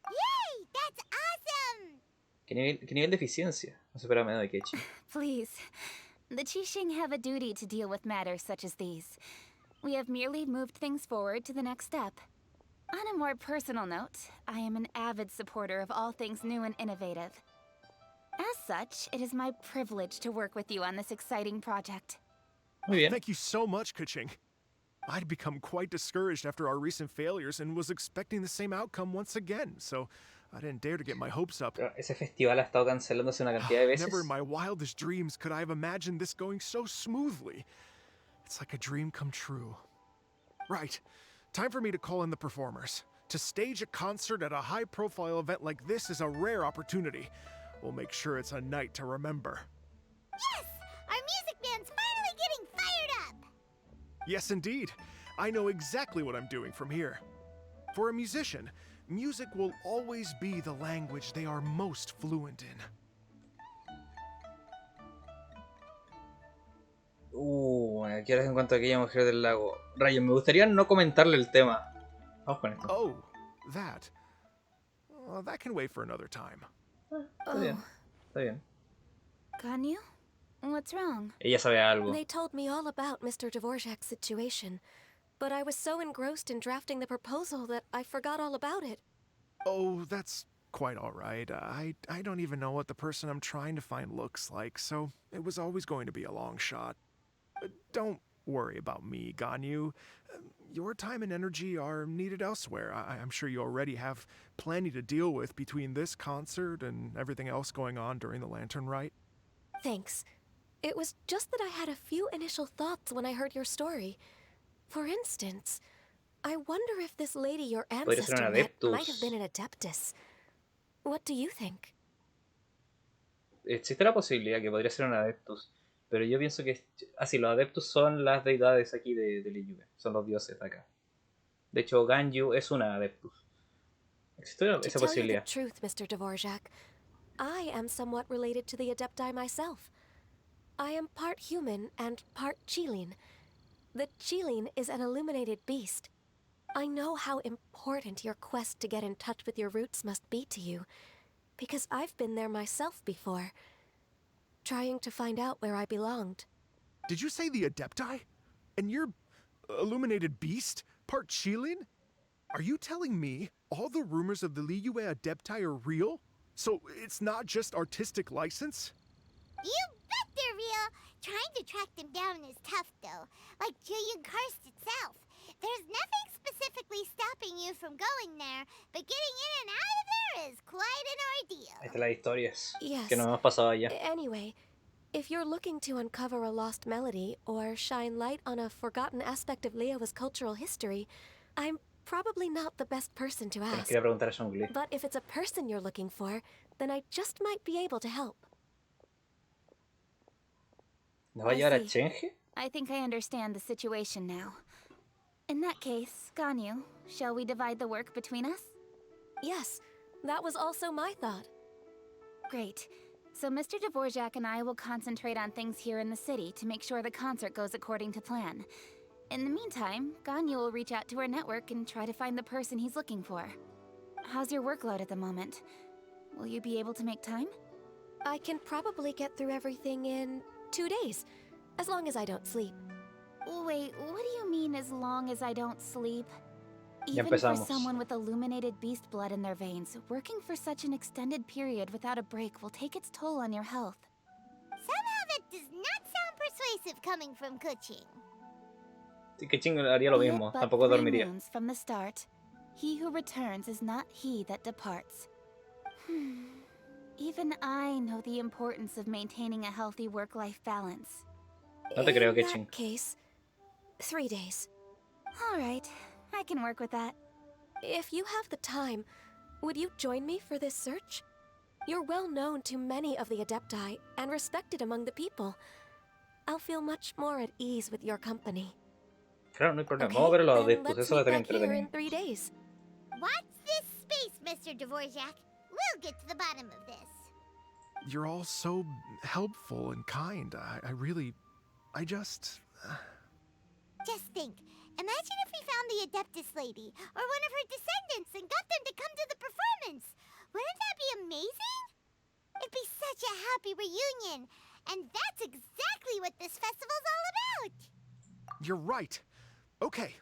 Yay! That's awesome! ¿Qué nivel de eficiencia? No se espera menos de Kechin. Please. The Qixing have a duty to deal with matters such as these. We have merely moved things forward to the next step. On a more personal note, I am an avid supporter of all things new and innovative. As such, it is my privilege to work with you on this exciting project. Muy bien. Thank you so much, Kuching. I'd become quite discouraged after our recent failures and was expecting the same outcome once again, so I didn't dare to get my hopes up. Ese festival ha estado cancelándose una cantidad de veces. Never in my wildest dreams could I have imagined this going so smoothly. It's like a dream come true. Right. Time for me to call in the performers. To stage a concert at a high-profile event like this is a rare opportunity. We'll make sure it's a night to remember. Yes! Our music band's finally getting fired up! Yes, indeed. I know exactly what I'm doing from here. For a musician, music will always be the language they are most fluent in. ¿Qué horas en cuanto a aquella mujer del lago? Rayos, me gustaría no comentarle el tema. Vamos con esto. Oh, that. Well, that can wait for another time. Está bien, está bien. Ganyu? What's wrong? Ella sabe algo. They told me all about Mr. Dvorak's situation, but I was so engrossed in drafting the proposal that I forgot all about it. Oh, that's quite all right. I don't even know what the person I'm trying to find looks like, so it was always going to be a long shot. Don't worry about me, Ganyu. Your time and energy are needed elsewhere. I'm sure you already have plenty to deal with between this concert and everything else going on during the Lantern Rite. Thanks. It was just that I had a few initial thoughts when I heard your story. For instance, I wonder if this lady your ancestor met might have been an adeptus. What do you think? Existe la posibilidad que podría ser un adeptus, pero yo pienso que... sí, los adeptus son las deidades aquí de Liyue, son los dioses de acá. De hecho, Ganyu es una adeptus. Existe esa posibilidad. To tell you the truth, Mr. Dvorak, I am somewhat related to the adepti myself. I am part human and part Qilin. The Qilin is an illuminated beast. I know how important your quest to get in touch with your roots must be to you, because I've been there myself before, trying to find out where I belonged. Did you say the Adepti? And you're illuminated beast? Part Qilin? Are you telling me all the rumors of the Liyue Adepti are real? So it's not just artistic license? You bet they're real! Trying to track them down is tough, though. Like Julian Karst itself. There's nothing specifically stopping you from going there, but getting in and out of there is quite an ordeal. Ahí están las historias Yes. que nos hemos pasado allá. Anyway, if you're looking to uncover a lost melody or shine light on a forgotten aspect of Liyue's cultural history, I'm probably not the best person to Que nos ask. quería preguntar a Zhongli. But if it's a person you're looking for, then I just might be able to help. ¿Nos va a I llevar a see. Chenge? I think I understand the situation now. In that case, Ganyu, shall we divide the work between us? Yes, that was also my thought. Great. So Mr. Dvorak and I will concentrate on things here in the city to make sure the concert goes according to plan. In the meantime, Ganyu will reach out to her network and try to find the person he's looking for. How's your workload at the moment? Will you be able to make time? I can probably get through everything in 2 days, as long as I don't sleep. Wait, what do you mean as long as I don't sleep? Ya Even for empezamos. someone with illuminated beast blood in their veins, working for such an extended period without a break will take its toll on your health. Somehow that does not sound persuasive coming from Kuching. Sí, que Ching haría lo Be it mismo. but Tampoco 3 dormiría. moons from the start. He who returns is not he that departs. Even I know the importance of maintaining a healthy work-life balance. No te creo, In Ketching. that case, 3 days. All right, I can work with that. If you have the time, would you join me for this search? You're well known to many of the Adepti and respected among the people. I'll feel much more at ease with your company. Claro, no hay problema. Okay, Vamos a ver los then adeptos. let's Eso va a meet tener back here in entretenido. 3 days. Watch this space, Mr. Dvorak. We'll get to the bottom of this. You're all so helpful and kind. I just... Just think. Imagine if we found the Adeptus lady, or one of her descendants, and got them to come to the performance. Wouldn't that be amazing? It'd be such a happy reunion. And that's exactly what this festival's all about. You're right. Okay,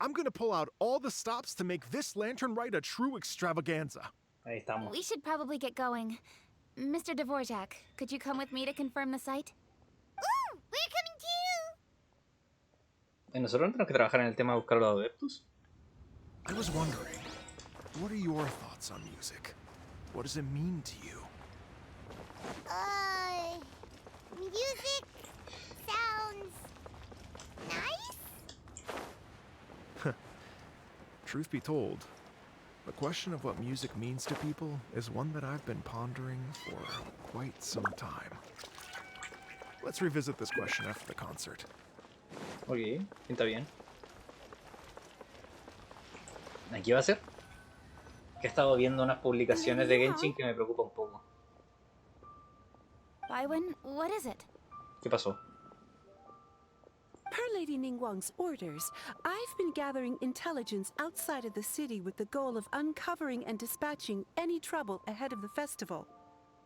I'm gonna pull out all the stops to make this lantern ride a true extravaganza. Ahí estamos. We should probably get going. Mr. Dvorak, could you come with me to confirm the site? Ooh, we're coming too. ¿Y nosotros no tenemos que trabajar en el tema de buscar los adeptos? I was wondering, what are your thoughts on music? What does it mean to you? Music sounds nice? Truth be told, the question of what music means to people is one that I've been pondering for quite some time. Let's revisit this question after the concert. Ok, pinta bien. ¿Aquí va a ser? Que he estado viendo unas publicaciones de Genshin que me preocupa un poco. Bywin, what is it? ¿Qué pasó? Per Lady Ningguang's orders, I've been gathering intelligence outside of the city with the goal of uncovering and dispatching any trouble ahead of the festival.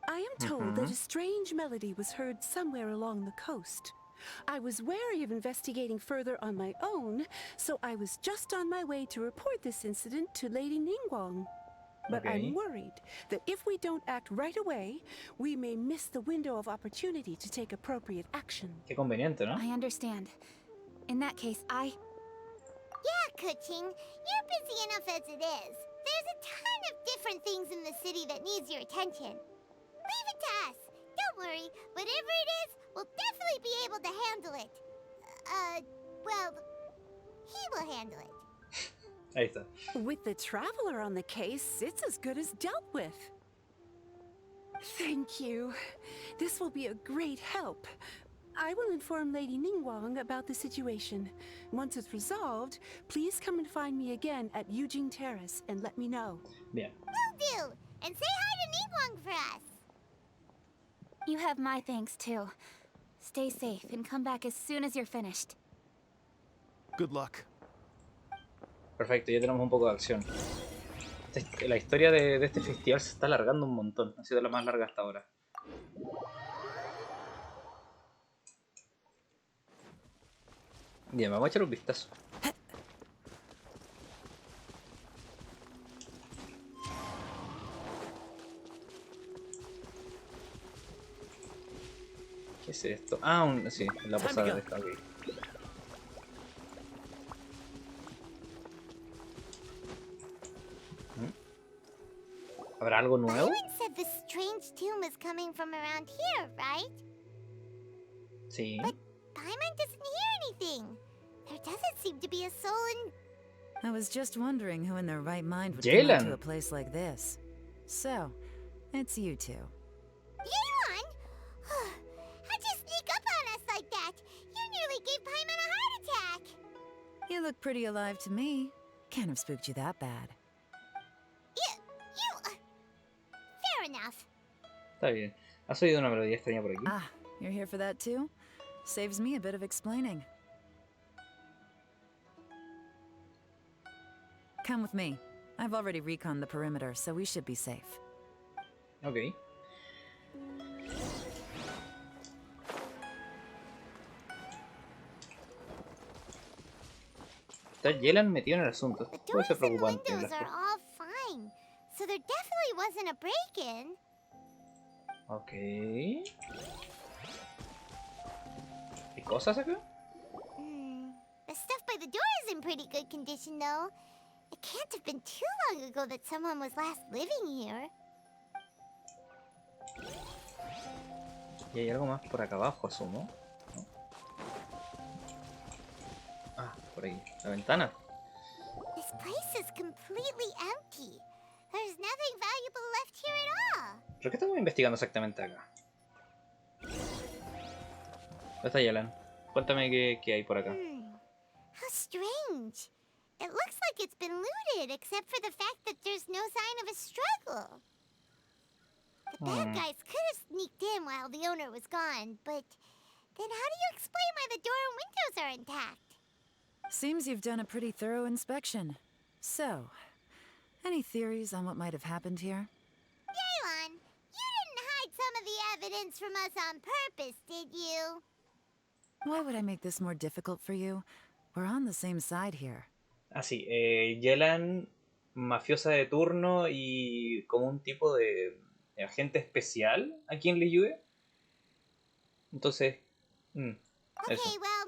I am told that a strange melody was heard somewhere along the coast. I was wary of investigating further on my own, so I was just on my way to report this incident to Lady Ningguang. But I'm worried that if we don't act right away, we may miss the window of opportunity to take appropriate action. Qué conveniente, ¿no? I understand. In that case, Yeah, Kuching, you're busy enough as it is. There's a ton of different things in the city that needs your attention. Leave it to us. Don't worry. Whatever it is, we'll definitely be able to handle it. Well, he will handle it. Ahí está. With the Traveler on the case, it's as good as dealt with. Thank you. This will be a great help. I will inform Lady Ningguang about the situation. Once it's resolved, please come and find me again at Yujing Terrace and let me know. Bien. Will do. And say hi to Ningguang for us. you have my thanks too. Stay safe and come back as soon as you're finished. Good luck. Perfecto, ya tenemos un poco de acción. La historia de este festival se está alargando un montón. Ha sido la más larga hasta ahora. Bien, vamos a echar un vistazo. ¿Qué es esto? Ah, sí, la posada de esta, ok. ¿Habrá algo nuevo? Byron said the strange tomb is coming from around here, right? Sí. But Paimon doesn't hear anything. There doesn't seem to be a soul in I was just wondering who in their right mind would come Jalen. out to a place like this. So, it's you two. Yeon! How'd you sneak up on us like that? You nearly gave Paimon a heart attack! You look pretty alive to me. Can't have spooked you that bad. Fair enough. Está bien. ¿Has oído una melodía extraña por aquí? Ah, you're here for that too? Saves me a bit of explaining. Come with me. I've already reconned the perimeter, so we should be safe. Ok. Está Yelan metido en el asunto. The Puede doors ser and preocupante. windows are all fine, so there definitely wasn't a break-in. Ok. ¿Hay cosas acá? The stuff by the door is in pretty good condition, though. It can't have been too long ago that someone was last living here. Y hay algo más por acá abajo, asumo. ¿No? Ah, por ahí. La ventana. This place is completely empty. There's nothing valuable left here at all. ¿Pero qué estamos investigando exactamente acá? ¿Dónde está Yelan? Cuéntame qué hay por acá. How strange. It looks like it's been looted, except for the fact that there's no sign of a struggle. The bad guys could have sneaked in while the owner was gone, but then how do you explain why the door and windows are intact? Seems you've done a pretty thorough inspection. So, any theories on what might have happened here? Yelan, you didn't hide some of the evidence from us on purpose, did you? Why would I make this more difficult for you? We're on the same side here. Ah, sí. Yelan, mafiosa de turno y como un tipo de agente especial aquí en Liyue. Entonces, Okay, eso. well,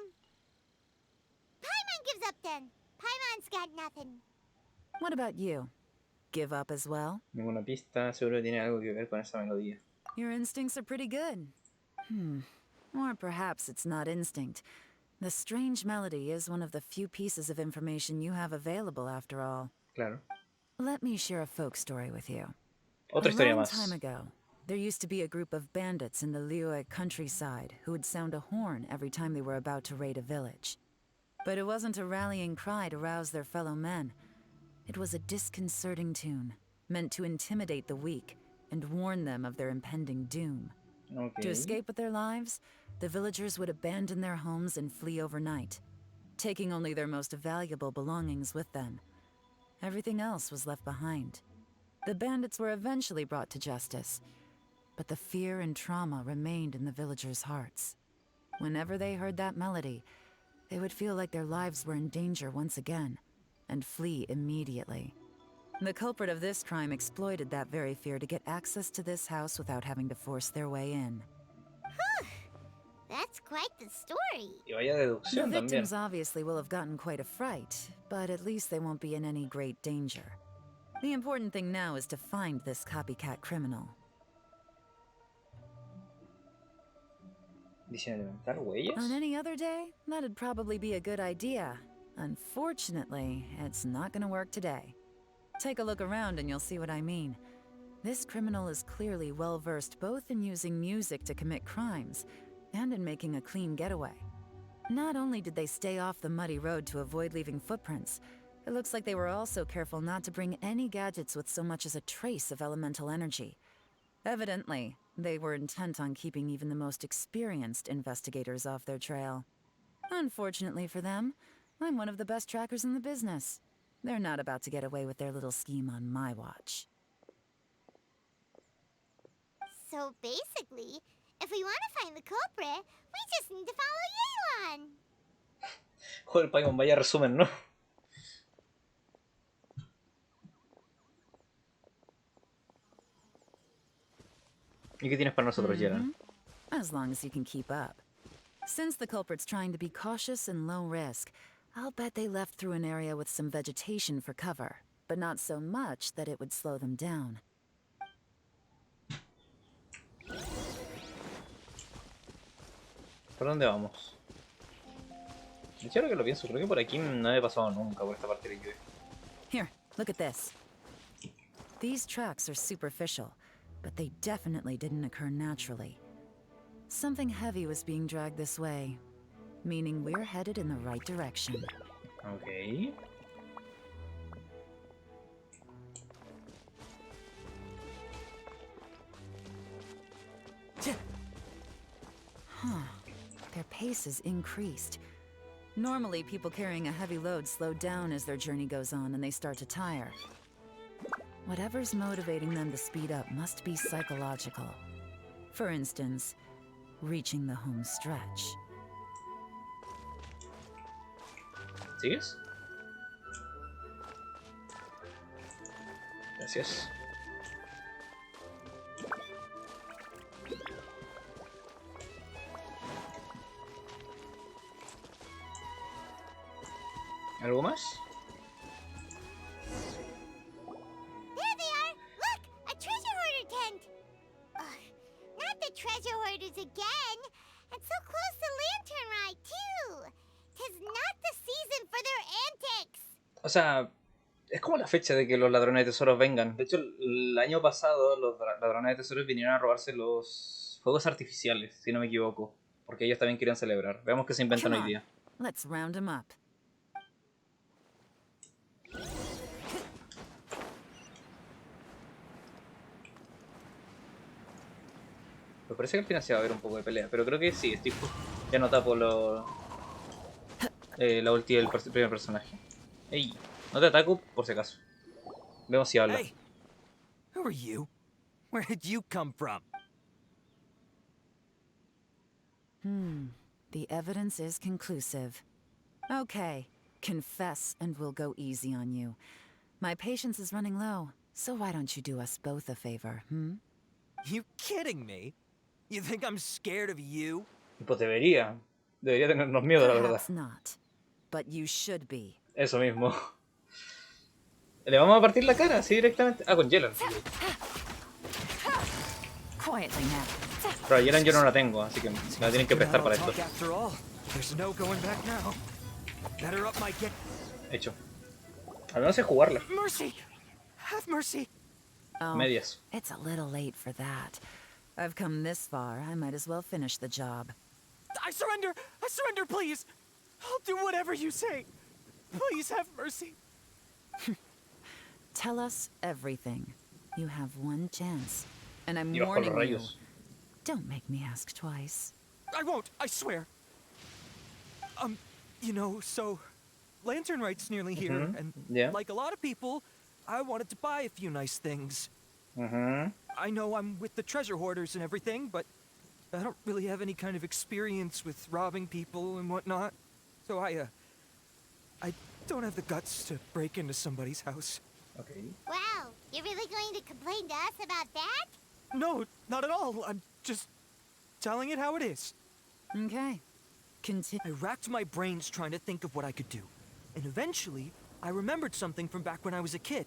Paimon gives up then. Paimon's got nothing. What about you? Give up as well? Ninguna pista, seguro que tiene algo que ver con esa melodía. Your instincts are pretty good. Or perhaps it's not instinct. The strange melody is one of the few pieces of information you have available, after all. Claro. Let me share a folk story with you. Otra historia A long más. time ago, there used to be a group of bandits in the Liyue countryside who would sound a horn every time they were about to raid a village. But it wasn't a rallying cry to rouse their fellow men. It was a disconcerting tune, meant to intimidate the weak and warn them of their impending doom. Okay. To escape with their lives, the villagers would abandon their homes and flee overnight, taking only their most valuable belongings with them. Everything else was left behind. The bandits were eventually brought to justice, but the fear and trauma remained in the villagers' hearts. Whenever they heard that melody, they would feel like their lives were in danger once again, and flee immediately. The culprit of this crime exploited that very fear to get access to this house without having to force their way in. That's quite the story. Y vaya The deducción también. victims obviously will have gotten quite a fright, but at least they won't be in any great danger. The important thing now is to find this copycat criminal. Dice levantar huellas. On any other day, that'd probably be a good idea. Unfortunately, it's not gonna work today. Take a look around and you'll see what I mean. This criminal is clearly well-versed both in using music to commit crimes and in making a clean getaway. Not only did they stay off the muddy road to avoid leaving footprints, it looks like they were also careful not to bring any gadgets with so much as a trace of elemental energy. Evidently, they were intent on keeping even the most experienced investigators off their trail. Unfortunately for them, I'm one of the best trackers in the business. They're not about to get away with their little scheme on my watch. So basically, if we want to find the culprit, we just need to follow Yelan. Joder, Paimon, vaya resumen, ¿no? ¿Y qué tienes para nosotros, Yelan? As long as you can keep up. Since the culprit's trying to be cautious and low risk, I'll bet they left through an area with some vegetation for cover, but not so much that it would slow them down. ¿Por dónde vamos? De hecho, ahora que lo pienso, creo que por aquí no he pasado nunca por esta parte de Liyue. Here, look at this. These tracks are superficial, but they definitely didn't occur naturally. Something heavy was being dragged this way, meaning we're headed in the right direction. Ok. Huh. Their pace is increased. Normally, people carrying a heavy load slow down as their journey goes on and they start to tire. Whatever's motivating them to speed up must be psychological. For instance, reaching the home stretch. ¿Sigues? Gracias. ¿Algo más? There they are! Look! A treasure hoarder tent! Ugh, not the treasure hoarders again! And so close to Lantern Ride, too! 'Tis not the season for their antics! O sea, es como la fecha de que los ladrones de tesoros vengan. De hecho, el año pasado los ladrones de tesoros vinieron a robarse los fuegos artificiales, si no me equivoco. Porque ellos también querían celebrar. Veamos qué se inventan Come hoy on, día. let's round 'em up. Me parece que al final se va a ver un poco de pelea, pero creo que sí, estoy ya no tapo la ulti del primer personaje. Ey, no te ataco por si acaso. Vemos si habla. Hey, who are you? Where did you come from? The evidence is conclusive. Okay, confess and we'll go easy on you. My patience is running low, so why don't you do us both a favor, You kidding me? You think I'm scared of you? Pues debería tenernos miedo, la verdad. Perhaps not, but you should be. Eso mismo. Le vamos a partir la cara, así directamente. Ah, con Yelan. Quietly now. Pero a Yelan yo no la tengo, así que me la tienen que prestar para esto. After all, there's no going back now. Better up my get. Hecho. Al menos sé jugarla. Mercy! Have mercy! Oh, Medias. it's a little late for that. I've come this far, I might as well finish the job. I surrender! I surrender, please! I'll do whatever you say. Please have mercy. Tell us everything. You have one chance. And I'm Dios, warning por you. rayos. Don't make me ask twice. I won't, I swear. You know, so Lantern Right's nearly here, and Yeah. like a lot of people, I wanted to buy a few nice things. Mhm. I know I'm with the treasure hoarders and everything, but I don't really have any kind of experience with robbing people and whatnot. So I don't have the guts to break into somebody's house. Okay. Wow, you're really going to complain to us about that? No, not at all. I'm just telling it how it is. Okay. I racked my brains trying to think of what I could do. And eventually, I remembered something from back when I was a kid.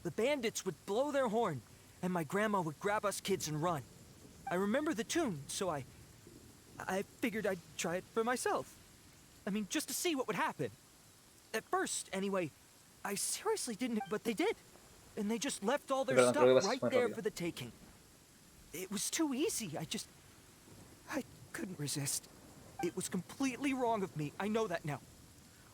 The bandits would blow their horn, and my grandma would grab us kids and run. I remember the tune, so I figured I'd try it for myself. I mean, just to see what would happen. At first, anyway, I seriously didn't, but they did. And they just left all their Perdón, creo que stuff vas right muy there rápido. for the taking. It was too easy. I couldn't resist. It was completely wrong of me. I know that now.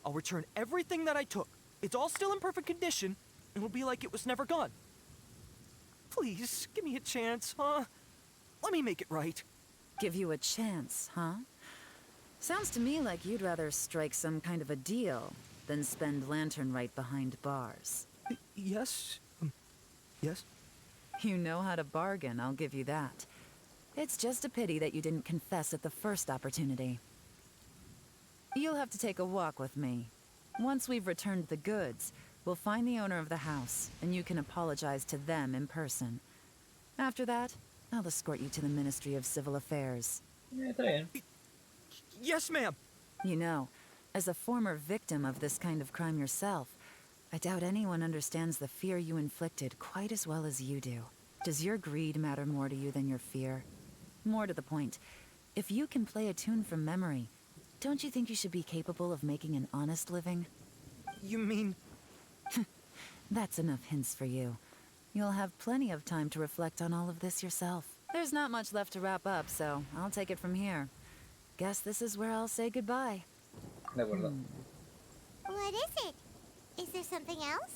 I'll return everything that I took. It's all still in perfect condition, and it'll be like it was never gone. Please, give me a chance, huh? Let me make it right. Give you a chance, huh? Sounds to me like you'd rather strike some kind of a deal than spend Lantern right behind bars. Yes? Yes? You know how to bargain, I'll give you that. It's just a pity that you didn't confess at the first opportunity. You'll have to take a walk with me. Once we've returned the goods, we'll find the owner of the house, and you can apologize to them in person. After that, I'll escort you to the Ministry of Civil Affairs. Está bien. Yes, ma'am. You know, as a former victim of this kind of crime yourself, I doubt anyone understands the fear you inflicted quite as well as you do. Does your greed matter more to you than your fear? More to the point, if you can play a tune from memory, don't you think you should be capable of making an honest living? You mean... That's enough hints for you. You'll have plenty of time to reflect on all of this yourself. There's not much left to wrap up, so I'll take it from here. Guess this is where I'll say goodbye. De acuerdo. What is it? Is there something else?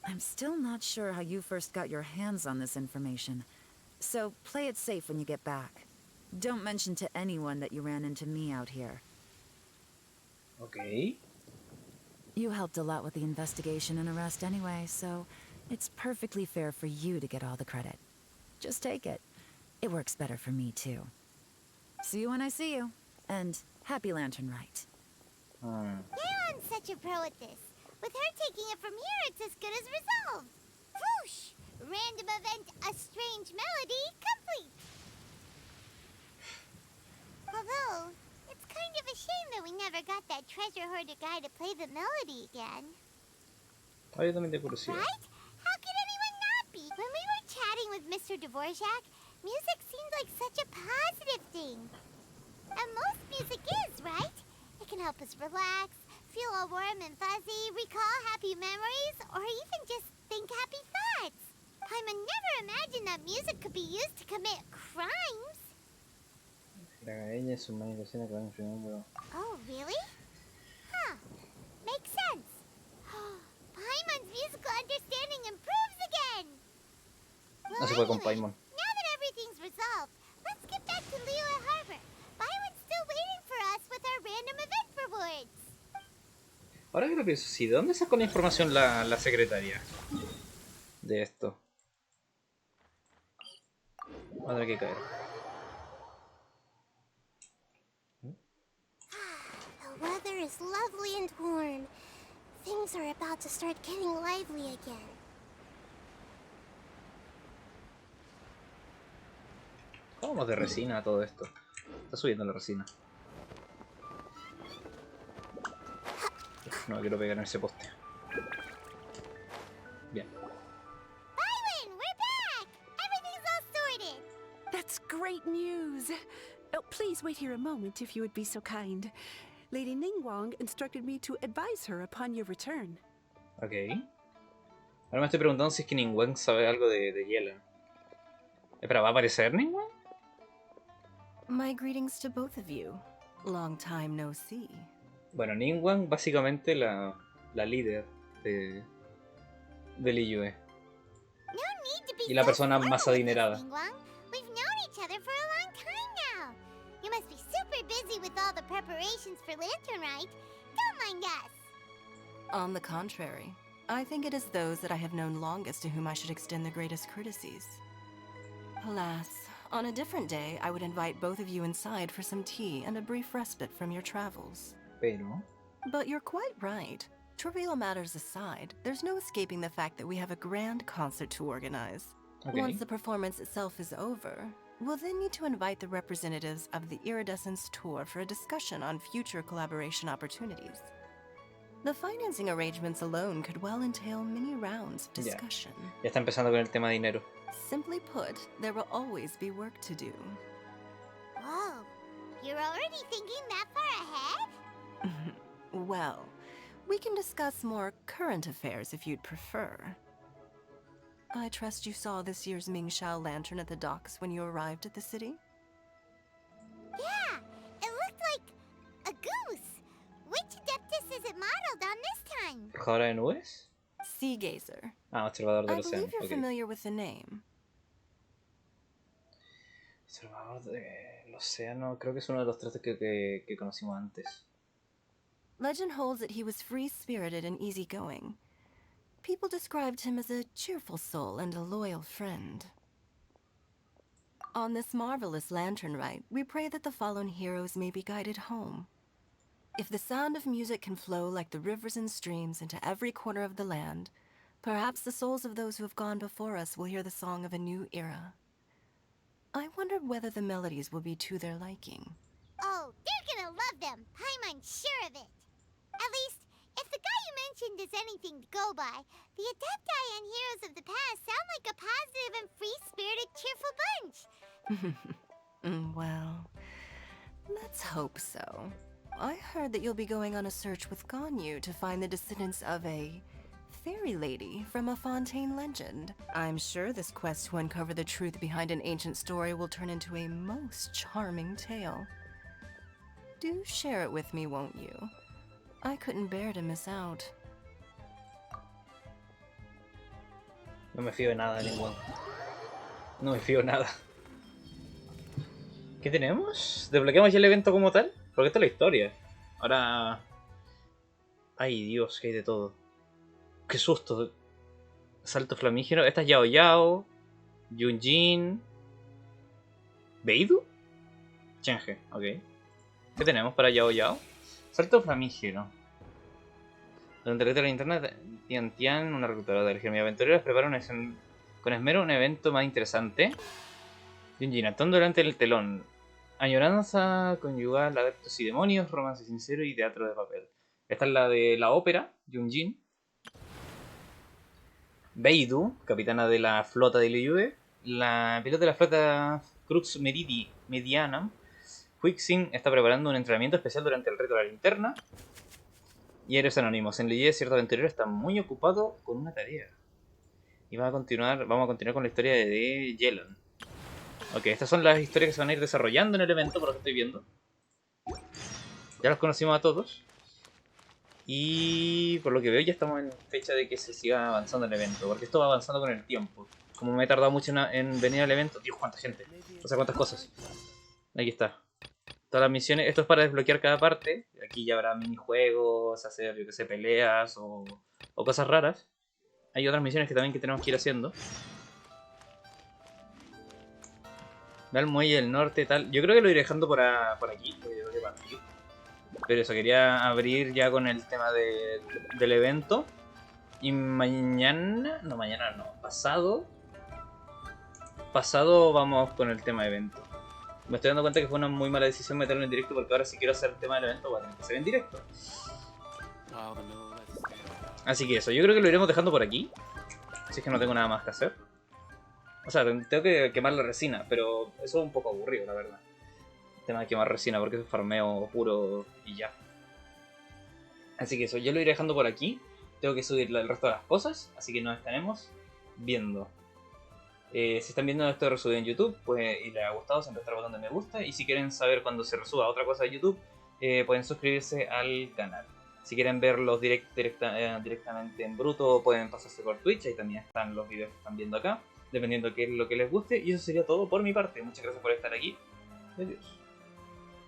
I'm still not sure how you first got your hands on this information. So play it safe when you get back. Don't mention to anyone that you ran into me out here. Ok. You helped a lot with the investigation and arrest anyway, so it's perfectly fair for you to get all the credit. Just take it. It works better for me, too. See you when I see you. And happy Lantern Rite. Leon's such a pro at this. With her taking it from here, it's as good as resolved. Whoosh! Random event, a strange melody, complete. Although, it's kind of a shame that we never got that treasure hoarder guy to play the melody again. Yo también tengo curiosidad. Right? How could anyone not be? When we were chatting with Mr. Dvorak, music seemed like such a positive thing. And most music is, right? It can help us relax, feel all warm and fuzzy, recall happy memories, or even just think happy thoughts. Paimon never imagined that music could be used to commit crimes. Oh, really? Huh. Makes sense. Paimon's musical understanding improves again! No se puede con Paimon. Now that everything's resolved, let's get back to Liyue Harbor. Paimon's still waiting for us with our random event rewards. Ahora que lo pienso, sí, ¿de dónde sacó la información la secretaria? De esto. Va a tener que caer. The weather is lovely and warm. Things are about to start getting lively again. Vamos de resina a todo esto. Está subiendo la resina. No quiero pegar en ese poste. Bien. Byron, we're back! Everything's all sorted! That's great news. Oh, please wait here a moment if you would be so kind. Lady Ningguang instructed me to advise her upon your return. Ok. Ahora me estoy preguntando si es que Ningguang sabe algo de hielo. Espera, ¿va a aparecer Ningguang? My greetings to both of you. Long time no see. Bueno, Ningguang básicamente la líder de Liyue. Y la persona más adinerada. We've known each other for a long time now. You must be super busy with all the preparations for Lantern Rite. Don't mind us. On the contrary, I think it is those that I have known longest to whom I should extend the greatest courtesies. Alas, on a different day, I would invite both of you inside for some tea and a brief respite from your travels. Pero... But you're quite right. Trivial matters aside, there's no escaping the fact that we have a grand concert to organize. Okay. Once the performance itself is over, we'll then need to invite the representatives of the Iridescence Tour for a discussion on future collaboration opportunities. The financing arrangements alone could well entail many rounds of discussion. Ya está empezando con el tema de dinero. Simply put, there will always be work to do. Whoa, you're already thinking that far ahead? Well, we can discuss more current affairs if you'd prefer. I trust you saw this year's Mingxiao lantern at the docks when you arrived at the city? Yeah, it looked like a goose. Which Adeptus is it modeled on this time? ¿Forjadora de nubes? Sea Gazer. Ah, observador del I océano. believe you're Okay. familiar with the name. Observador del océano, creo que es uno de los tres que conocimos antes. Legend holds that he was free-spirited and easygoing. People described him as a cheerful soul and a loyal friend. On this marvelous lantern rite, we pray that the fallen heroes may be guided home. If the sound of music can flow like the rivers and streams into every corner of the land, perhaps the souls of those who have gone before us will hear the song of a new era. I wondered whether the melodies will be to their liking. Oh, they're gonna love them. Paimon's sure of it. At least, if the guy you mentioned is anything to go by, the Adepti and heroes of the past sound like a positive and free-spirited, cheerful bunch. Well, let's hope so. I heard that you'll be going on a search with Ganyu to find the descendants of a fairy lady from a Fontaine legend. I'm sure this quest to uncover the truth behind an ancient story will turn into a most charming tale. Do share it with me, won't you? I couldn't bear to miss out. No me fío de nada, ningún. No me fío de nada. ¿Qué tenemos? ¿Desbloqueamos ya el evento como tal? Porque esta es la historia. Ahora... Ay, Dios, que hay de todo. Qué susto. Salto flamígero. Esta es Yao Yao. Yunjin. ¿Beidu? Chenge, ok. ¿Qué tenemos para Yao Yao? Salto flamígero. Durante el reto de la linterna, Tian Tian, una reclutadora de Legiones Aventureros, prepara con esmero un evento más interesante. Yunjin, actuando delante del telón. Añoranza conyugal, adeptos y demonios, romance sincero y teatro de papel. Esta es la de la ópera, Yunjin. Beidu, capitana de la flota de Liyue. La piloto de la flota Crux Mediana. Huixin está preparando un entrenamiento especial durante el reto de la linterna. Y Héroes Anónimos. En Liyue, cierto aventurero está muy ocupado con una tarea. Y vamos a continuar con la historia de Yelan. Ok, estas son las historias que se van a ir desarrollando en el evento, por lo que estoy viendo. Ya los conocimos a todos. Y por lo que veo ya estamos en fecha de que se siga avanzando el evento, porque esto va avanzando con el tiempo. Como me he tardado mucho en venir al evento... Dios, cuánta gente. O sea, cuántas cosas. Aquí está. Todas las misiones. Esto es para desbloquear cada parte. Aquí ya habrá minijuegos, hacer, yo que sé, peleas o cosas raras. Hay otras misiones que también tenemos que ir haciendo. Ve al muelle del norte, tal. Yo creo que lo iré dejando por aquí, porque yo creo que partir. Pero eso, quería abrir ya con el tema del evento. Y mañana... No, mañana no. Pasado vamos con el tema de evento. Me estoy dando cuenta que fue una muy mala decisión meterlo en directo, porque ahora si quiero hacer el tema del evento voy a tener que hacer en directo. Así que eso, yo creo que lo iremos dejando por aquí. Si es que no tengo nada más que hacer. O sea, tengo que quemar la resina, pero eso es un poco aburrido, la verdad. El tema de quemar resina, porque es farmeo puro y ya. Así que eso, yo lo iré dejando por aquí. Tengo que subir el resto de las cosas, así que nos estaremos viendo. Si están viendo esto resubido en YouTube, pues, y les ha gustado, siempre está el botón de me gusta. Y si quieren saber cuando se resuba otra cosa de YouTube, pueden suscribirse al canal. Si quieren verlos directamente en bruto, pueden pasarse por Twitch. Ahí también están los videos que están viendo acá, dependiendo de qué es lo que les guste. Y eso sería todo por mi parte. Muchas gracias por estar aquí. Adiós.